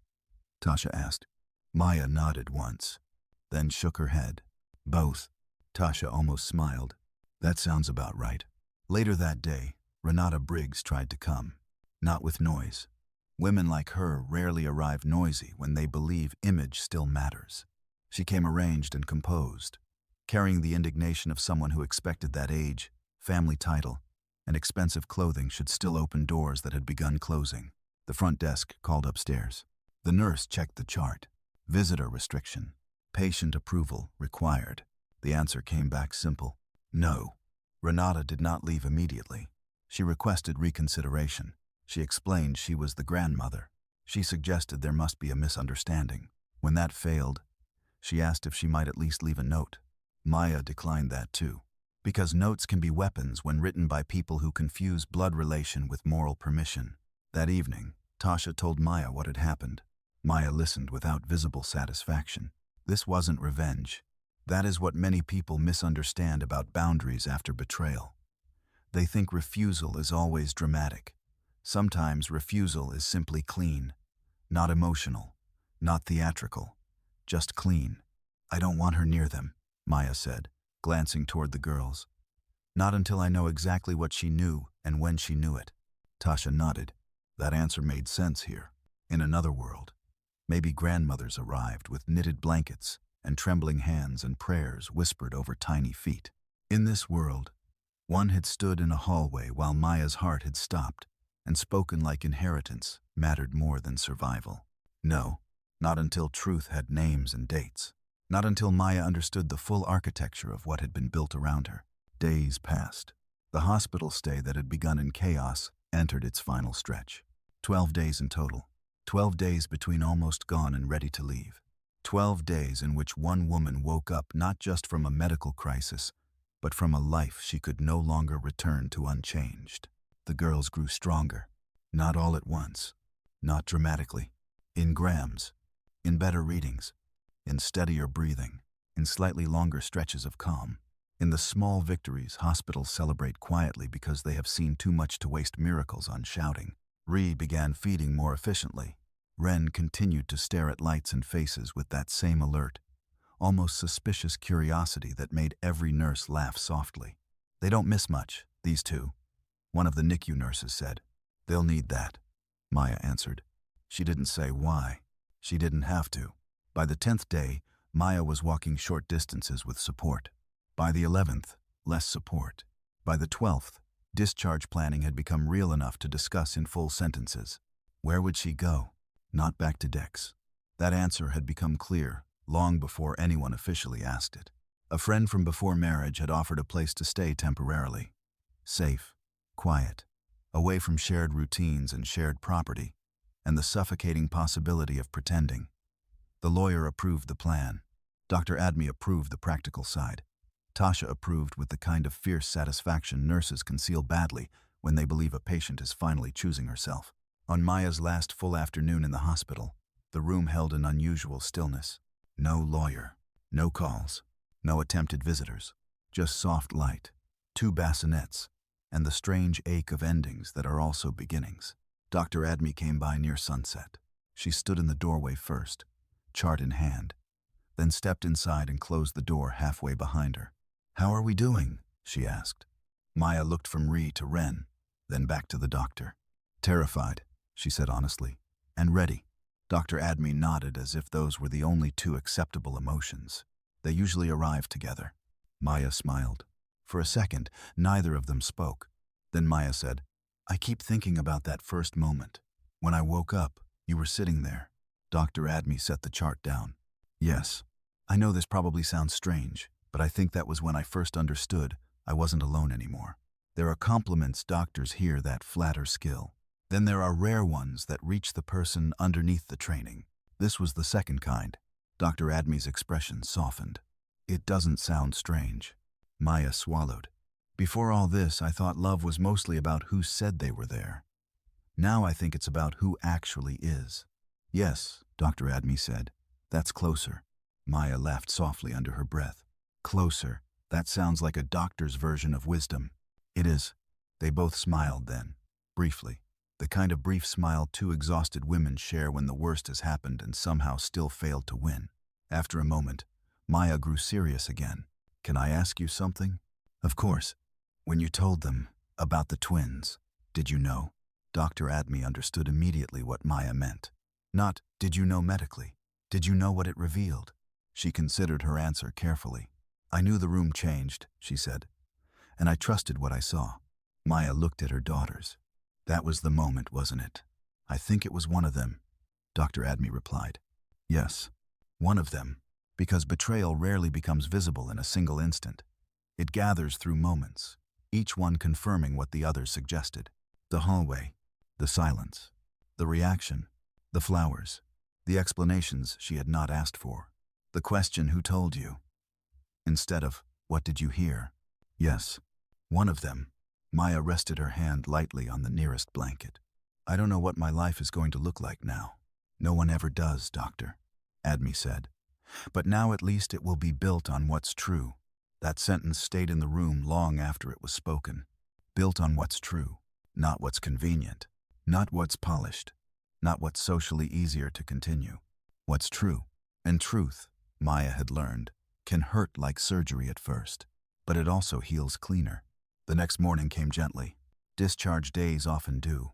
Speaker 1: Tasha asked. Maya nodded once, then shook her head. "Both." Tasha almost smiled. "That sounds about right." Later that day, Renata Briggs tried to come. Not with noise. Women like her rarely arrive noisy when they believe image still matters. She came arranged and composed, carrying the indignation of someone who expected that age, family title, and expensive clothing should still open doors that had begun closing. The front desk called upstairs. The nurse checked the chart. Visitor restriction. Patient approval required. The answer came back simple. No. Renata did not leave immediately. She requested reconsideration. She explained she was the grandmother. She suggested there must be a misunderstanding. When that failed, She asked if she might at least leave a note. Maya declined that too, because notes can be weapons when written by people who confuse blood relation with moral permission. That evening, Tasha told Maya what had happened. Maya listened without visible satisfaction. This wasn't revenge. That is what many people misunderstand about boundaries after betrayal. They think refusal is always dramatic. Sometimes refusal is simply clean, not emotional, not theatrical, just clean. I don't want her near them, Maya said, glancing toward the girls. Not until I know exactly what she knew and when she knew it. Tasha nodded. That answer made sense here. In another world, maybe grandmothers arrived with knitted blankets and trembling hands and prayers whispered over tiny feet. In this world, one had stood in a hallway while Maya's heart had stopped and spoken like inheritance mattered more than survival. No, not until truth had names and dates. Not until Maya understood the full architecture of what had been built around her. Days passed. The hospital stay that had begun in chaos entered its final stretch. 12 days in total. 12 days between almost gone and ready to leave. 12 days in which one woman woke up not just from a medical crisis, but from a life she could no longer return to unchanged. The girls grew stronger. Not all at once. Not dramatically. In grams. In better readings. In steadier breathing. In slightly longer stretches of calm. In the small victories hospitals celebrate quietly because they have seen too much to waste miracles on shouting. Ree began feeding more efficiently. Ren continued to stare at lights and faces with that same alert, almost suspicious curiosity that made every nurse laugh softly. They don't miss much, these two, one of the NICU nurses said. They'll need that, Maya answered. She didn't say why. She didn't have to. By the 10th day, Maya was walking short distances with support. By the 11th, less support. By the 12th, discharge planning had become real enough to discuss in full sentences. Where would she go? Not back to Dex. That answer had become clear long before anyone officially asked it. A friend from before marriage had offered a place to stay temporarily. Safe, quiet, away from shared routines and shared property, and the suffocating possibility of pretending. The lawyer approved the plan. Dr. Admi approved the practical side. Tasha approved with the kind of fierce satisfaction nurses conceal badly when they believe a patient is finally choosing herself. On Maya's last full afternoon in the hospital, the room held an unusual stillness. No lawyer, no calls, no attempted visitors, just soft light, 2 bassinets, and the strange ache of endings that are also beginnings. Dr. Admi came by near sunset. She stood in the doorway first, chart in hand, then stepped inside and closed the door halfway behind her. How are we doing? She asked. Maya looked from Ree to Ren, then back to the doctor. Terrified, she said honestly, and ready. Dr. Admi nodded as if those were the only 2 acceptable emotions. They usually arrive together. Maya smiled. For a second, neither of them spoke. Then Maya said, I keep thinking about that first moment. When I woke up, you were sitting there. Dr. Admi set the chart down. Yes, I know this probably sounds strange, but I think that was when I first understood I wasn't alone anymore. There are compliments doctors hear that flatter skill. Then there are rare ones that reach the person underneath the training. This was the second kind. Dr. Admi's expression softened. It doesn't sound strange. Maya swallowed. Before all this, I thought love was mostly about who said they were there. Now I think it's about who actually is. Yes, Dr. Admi said. That's closer. Maya laughed softly under her breath. Closer. That sounds like a doctor's version of wisdom. It is. They both smiled then, briefly. The kind of brief smile 2 exhausted women share when the worst has happened and somehow still failed to win. After a moment, Maya grew serious again. Can I ask you something? Of course. When you told them about the twins, did you know? Dr. Admi understood immediately what Maya meant. Not, did you know medically? Did you know what it revealed? She considered her answer carefully. I knew the room changed, she said, and I trusted what I saw. Maya looked at her daughters. That was the moment, wasn't it? I think it was one of them, Dr. Admi replied. Yes, one of them, because betrayal rarely becomes visible in a single instant. It gathers through moments, each one confirming what the other suggested. The hallway, the silence, the reaction, the flowers, the explanations she had not asked for. The question, who told you? Instead of, what did you hear? Yes, one of them. Maya rested her hand lightly on the nearest blanket. I don't know what my life is going to look like now. No one ever does, Doctor, Admi said. But now at least it will be built on what's true. That sentence stayed in the room long after it was spoken. Built on what's true, not what's convenient, not what's polished, not what's socially easier to continue. What's true. And truth, Maya had learned, can hurt like surgery at first, but it also heals cleaner. The next morning came gently. Discharge days often do,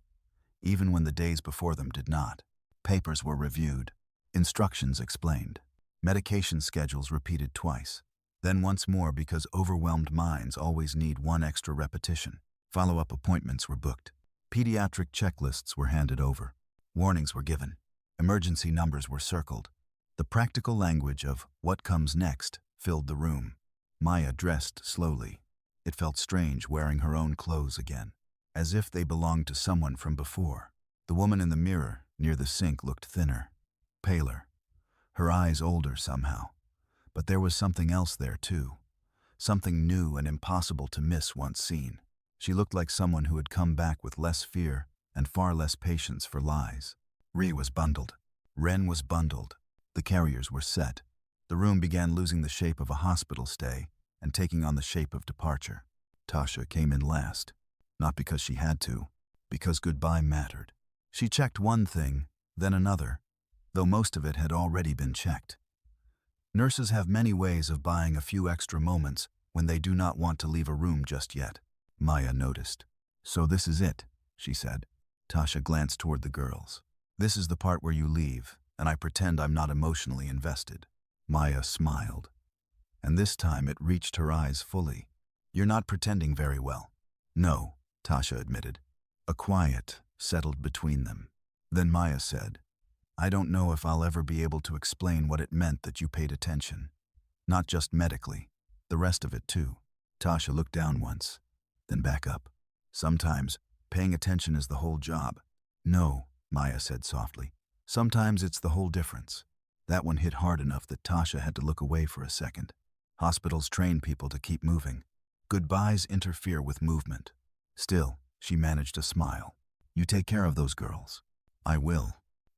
Speaker 1: even when the days before them did not. Papers were reviewed, instructions explained, medication schedules repeated twice, then once more because overwhelmed minds always need one extra repetition. Follow-up appointments were booked. Pediatric checklists were handed over. Warnings were given. Emergency numbers were circled. The practical language of what comes next filled the room. Maya dressed slowly. It felt strange wearing her own clothes again, as if they belonged to someone from before. The woman in the mirror near the sink looked thinner, paler, her eyes older somehow. But there was something else there too, something new and impossible to miss once seen. She looked like someone who had come back with less fear and far less patience for lies. Ree was bundled. Ren was bundled. The carriers were set. The room began losing the shape of a hospital stay and taking on the shape of departure. Tasha came in last, not because she had to, because goodbye mattered. She checked one thing, then another, though most of it had already been checked. Nurses have many ways of buying a few extra moments when they do not want to leave a room just yet. Maya noticed. So this is it, she said. Tasha glanced toward the girls. This is the part where you leave, and I pretend I'm not emotionally invested. Maya smiled, and this time it reached her eyes fully. You're not pretending very well. No, Tasha admitted. A quiet settled between them. Then Maya said, I don't know if I'll ever be able to explain what it meant that you paid attention. Not just medically, the rest of it too. Tasha looked down once, then back up. Sometimes, paying attention is the whole job. No, Maya said softly. Sometimes it's the whole difference. That one hit hard enough that Tasha had to look away for a second. Hospitals train people to keep moving. Goodbyes interfere with movement. Still, she managed a smile. You take care of those girls. I will.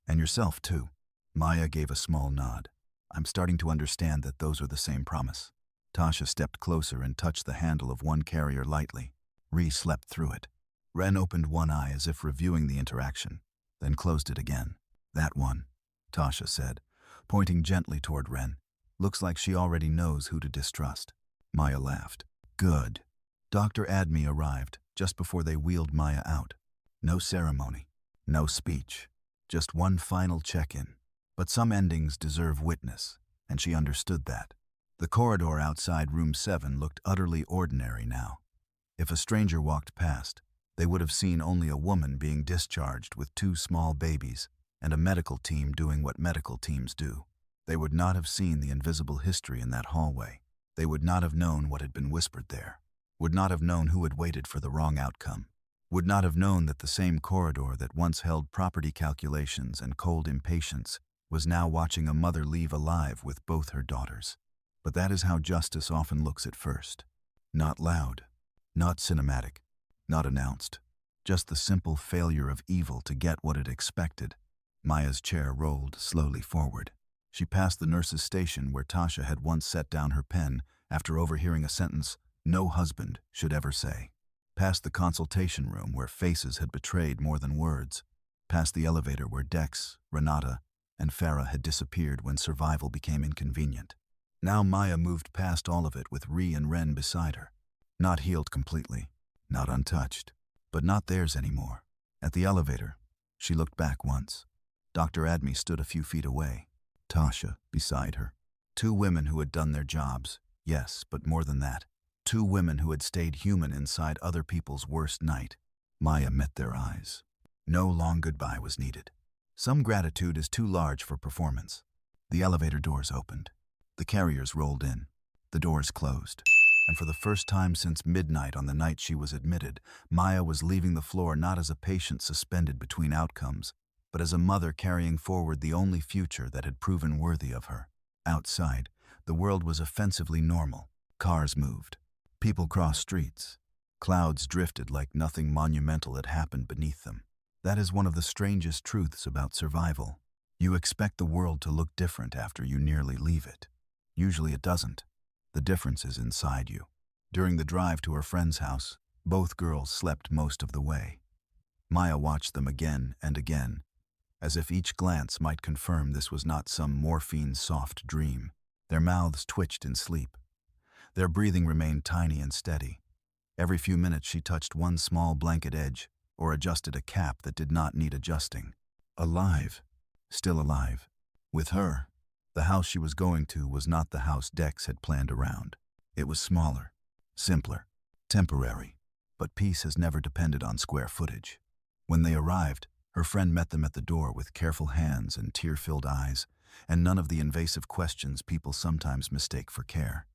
Speaker 1: And yourself, too. Maya gave a small nod. I'm starting to understand that those are the same promise. Tasha stepped closer and touched the handle of one carrier lightly. Ree slept through it. Ren opened one eye as if reviewing the interaction, then closed it again. That one, Tasha said, pointing gently toward Ren. Looks like she already knows who to distrust. Maya laughed. Good. Dr. Admi arrived just before they wheeled Maya out. No ceremony, no speech, just one final check-in. But some endings deserve witness, and she understood that. The corridor outside room 7 looked utterly ordinary now. If a stranger walked past, they would have seen only a woman being discharged with 2 small babies and a medical team doing what medical teams do. They would not have seen the invisible history in that hallway. They would not have known what had been whispered there. Would not have known who had waited for the wrong outcome. Would not have known that the same corridor that once held property calculations and cold impatience was now watching a mother leave alive with both her daughters. But that is how justice often looks at first. Not loud, not cinematic, not announced. Just the simple failure of evil to get what it expected. Maya's chair rolled slowly forward. She passed the nurse's station where Tasha had once set down her pen after overhearing a sentence no husband should ever say. Past the consultation room where faces had betrayed more than words. Past the elevator where Dex, Renata, and Farah had disappeared when survival became inconvenient. Now Maya moved past all of it with Ree and Ren beside her. Not healed completely, not untouched, but not theirs anymore. At the elevator, she looked back once. Dr. Admi stood a few feet away. Tasha beside her. 2 women who had done their jobs, yes, but more than that. 2 women who had stayed human inside other people's worst night. Maya met their eyes. No long goodbye was needed. Some gratitude is too large for performance. The elevator doors opened. The carriers rolled in. The doors closed. And for the first time since midnight on the night she was admitted, Maya was leaving the floor not as a patient suspended between outcomes, but as a mother carrying forward the only future that had proven worthy of her. Outside, the world was offensively normal. Cars moved. People crossed streets. Clouds drifted like nothing monumental had happened beneath them. That is one of the strangest truths about survival. You expect the world to look different after you nearly leave it. Usually it doesn't. The difference is inside you. During the drive to her friend's house, both girls slept most of the way. Maya watched them again and again, as if each glance might confirm this was not some morphine-soft dream. Their mouths twitched in sleep. Their breathing remained tiny and steady. Every few minutes she touched one small blanket edge or adjusted a cap that did not need adjusting. Alive. Still alive. With her, the house she was going to was not the house Dex had planned around. It was smaller, simpler, temporary, but peace has never depended on square footage. When they arrived, her friend met them at the door with careful hands and tear-filled eyes, and none of the invasive questions people sometimes mistake for care.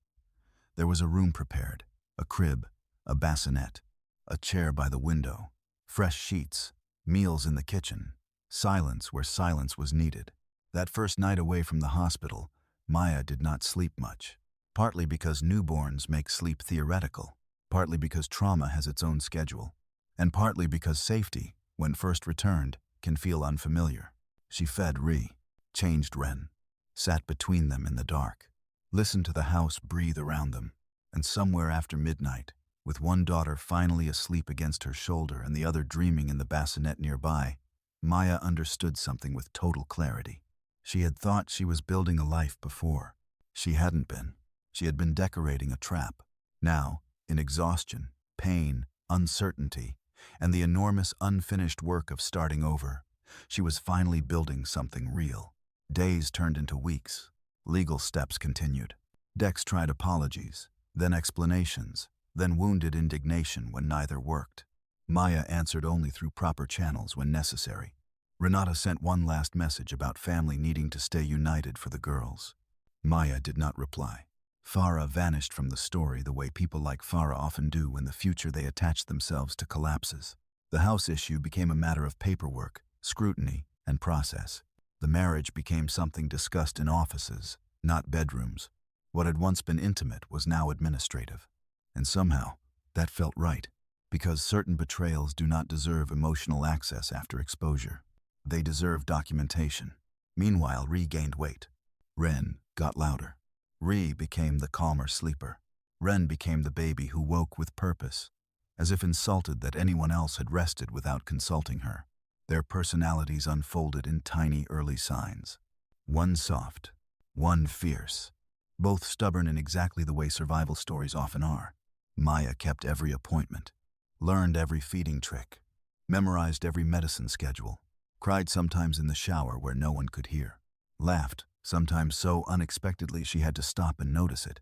Speaker 1: There was a room prepared, a crib, a bassinet, a chair by the window, fresh sheets, meals in the kitchen, silence where silence was needed. That first night away from the hospital, Maya did not sleep much, partly because newborns make sleep theoretical, partly because trauma has its own schedule, and partly because safety, when first returned, can feel unfamiliar. She fed Ree, changed Ren, sat between them in the dark, listened to the house breathe around them, and somewhere after midnight, with one daughter finally asleep against her shoulder and the other dreaming in the bassinet nearby, Maya understood something with total clarity. She had thought she was building a life before. She hadn't been. She had been decorating a trap. Now, in exhaustion, pain, uncertainty, and the enormous unfinished work of starting over, she was finally building something real. Days turned into weeks. Legal steps continued. Dex tried apologies, then explanations, then wounded indignation when neither worked. Maya answered only through proper channels when necessary. Renata sent one last message about family needing to stay united for the girls. Maya did not reply. Farah vanished from the story the way people like Farah often do when the future they attach themselves to collapses. The house issue became a matter of paperwork, scrutiny, and process. The marriage became something discussed in offices, not bedrooms. What had once been intimate was now administrative. And somehow, that felt right, because certain betrayals do not deserve emotional access after exposure. They deserve documentation. Meanwhile, Ree gained weight. Ren got louder. Ree became the calmer sleeper. Ren became the baby who woke with purpose, as if insulted that anyone else had rested without consulting her. Their personalities unfolded in tiny early signs. One soft, one fierce, both stubborn in exactly the way survival stories often are. Maya kept every appointment, learned every feeding trick, memorized every medicine schedule, cried sometimes in the shower where no one could hear, laughed, sometimes so unexpectedly she had to stop and notice it,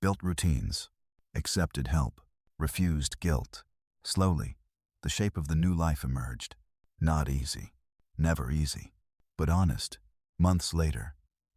Speaker 1: built routines, accepted help, refused guilt. Slowly, the shape of the new life emerged. Not easy, never easy, but honest. Months later,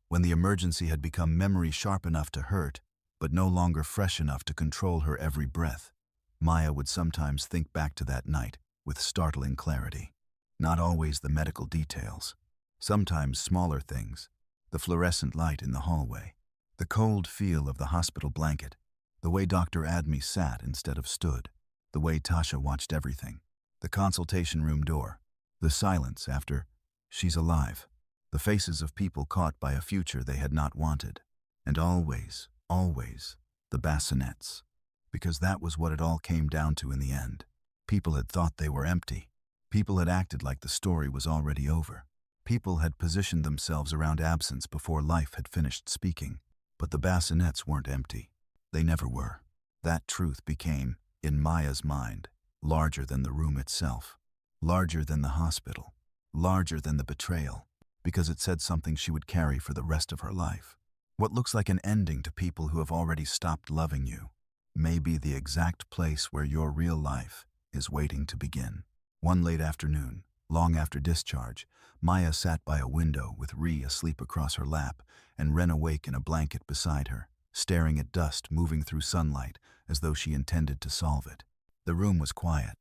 Speaker 1: when the emergency had become memory sharp enough to hurt, but no longer fresh enough to control her every breath, Maya would sometimes think back to that night with startling clarity. Not always the medical details, sometimes smaller things, the fluorescent light in the hallway, the cold feel of the hospital blanket, the way Dr. Admi sat instead of stood, the way Tasha watched everything, the consultation room door, the silence after "she's alive," the faces of people caught by a future they had not wanted, and always, always, the bassinets, because that was what it all came down to in the end. People had thought they were empty. People had acted like the story was already over. People had positioned themselves around absence before life had finished speaking. But the bassinets weren't empty. They never were. That truth became, in Maya's mind, larger than the room itself, larger than the hospital, larger than the betrayal, because it said something she would carry for the rest of her life. What looks like an ending to people who have already stopped loving you may be the exact place where your real life is waiting to begin. One late afternoon, long after discharge, Maya sat by a window with Ree asleep across her lap and Ren awake in a blanket beside her, staring at dust moving through sunlight as though she intended to solve it. The room was quiet.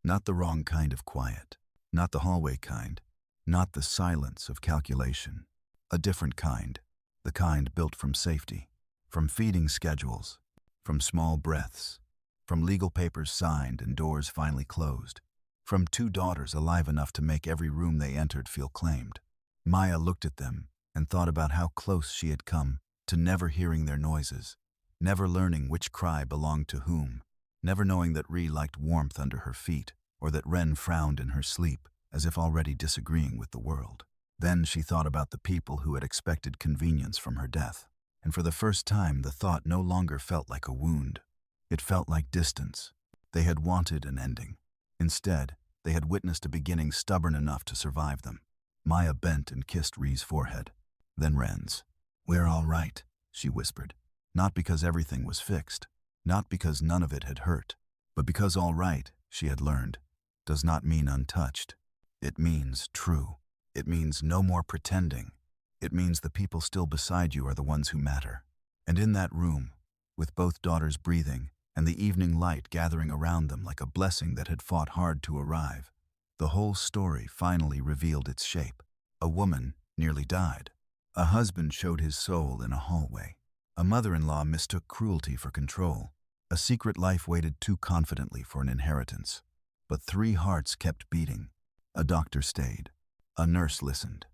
Speaker 1: Not the wrong kind of quiet. Not the hallway kind. Not the silence of calculation. A different kind. the kind built from safety, from feeding schedules, from small breaths, from legal papers signed and doors finally closed, from 2 daughters alive enough to make every room they entered feel claimed. Maya looked at them and thought about how close she had come to never hearing their noises, never learning which cry belonged to whom, never knowing that Ree liked warmth under her feet or that Ren frowned in her sleep, as if already disagreeing with the world. Then she thought about the people who had expected convenience from her death, and for the first time the thought no longer felt like a wound. It felt like distance. They had wanted an ending. Instead, they had witnessed a beginning stubborn enough to survive them. Maya bent and kissed Ree's forehead, then Ren's. "We're all right," she whispered. Not because everything was fixed, not because none of it had hurt, but because all right, she had learned, does not mean untouched. It means true. It means no more pretending. It means the people still beside you are the ones who matter. And in that room, with both daughters breathing and the evening light gathering around them like a blessing that had fought hard to arrive, the whole story finally revealed its shape. A woman nearly died. A husband showed his soul in a hallway. A mother-in-law mistook cruelty for control. A secret life waited too confidently for an inheritance. But 3 hearts kept beating. A doctor stayed. A nurse listened.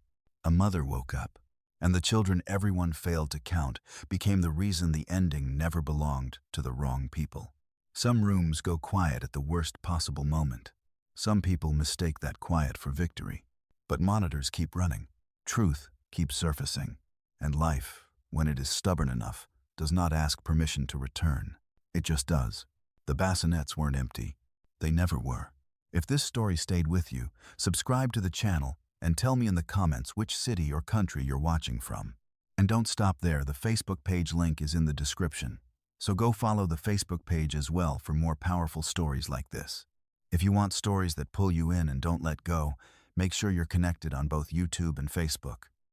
Speaker 1: A mother woke up. And the children everyone failed to count became the reason the ending never belonged to the wrong people. Some rooms go quiet at the worst possible moment. Some people mistake that quiet for victory. But monitors keep running. Truth keeps surfacing. And life, when it is stubborn enough, does not ask permission to return. It just does. The bassinets weren't empty. They never were. If this story stayed with you, subscribe to the channel and tell me in the comments which city or country you're watching from. And don't stop there, the Facebook page link is in the description. So go follow the Facebook page as well for more powerful stories like this. If you want stories that pull you in and don't let go, make sure you're connected on both YouTube and Facebook.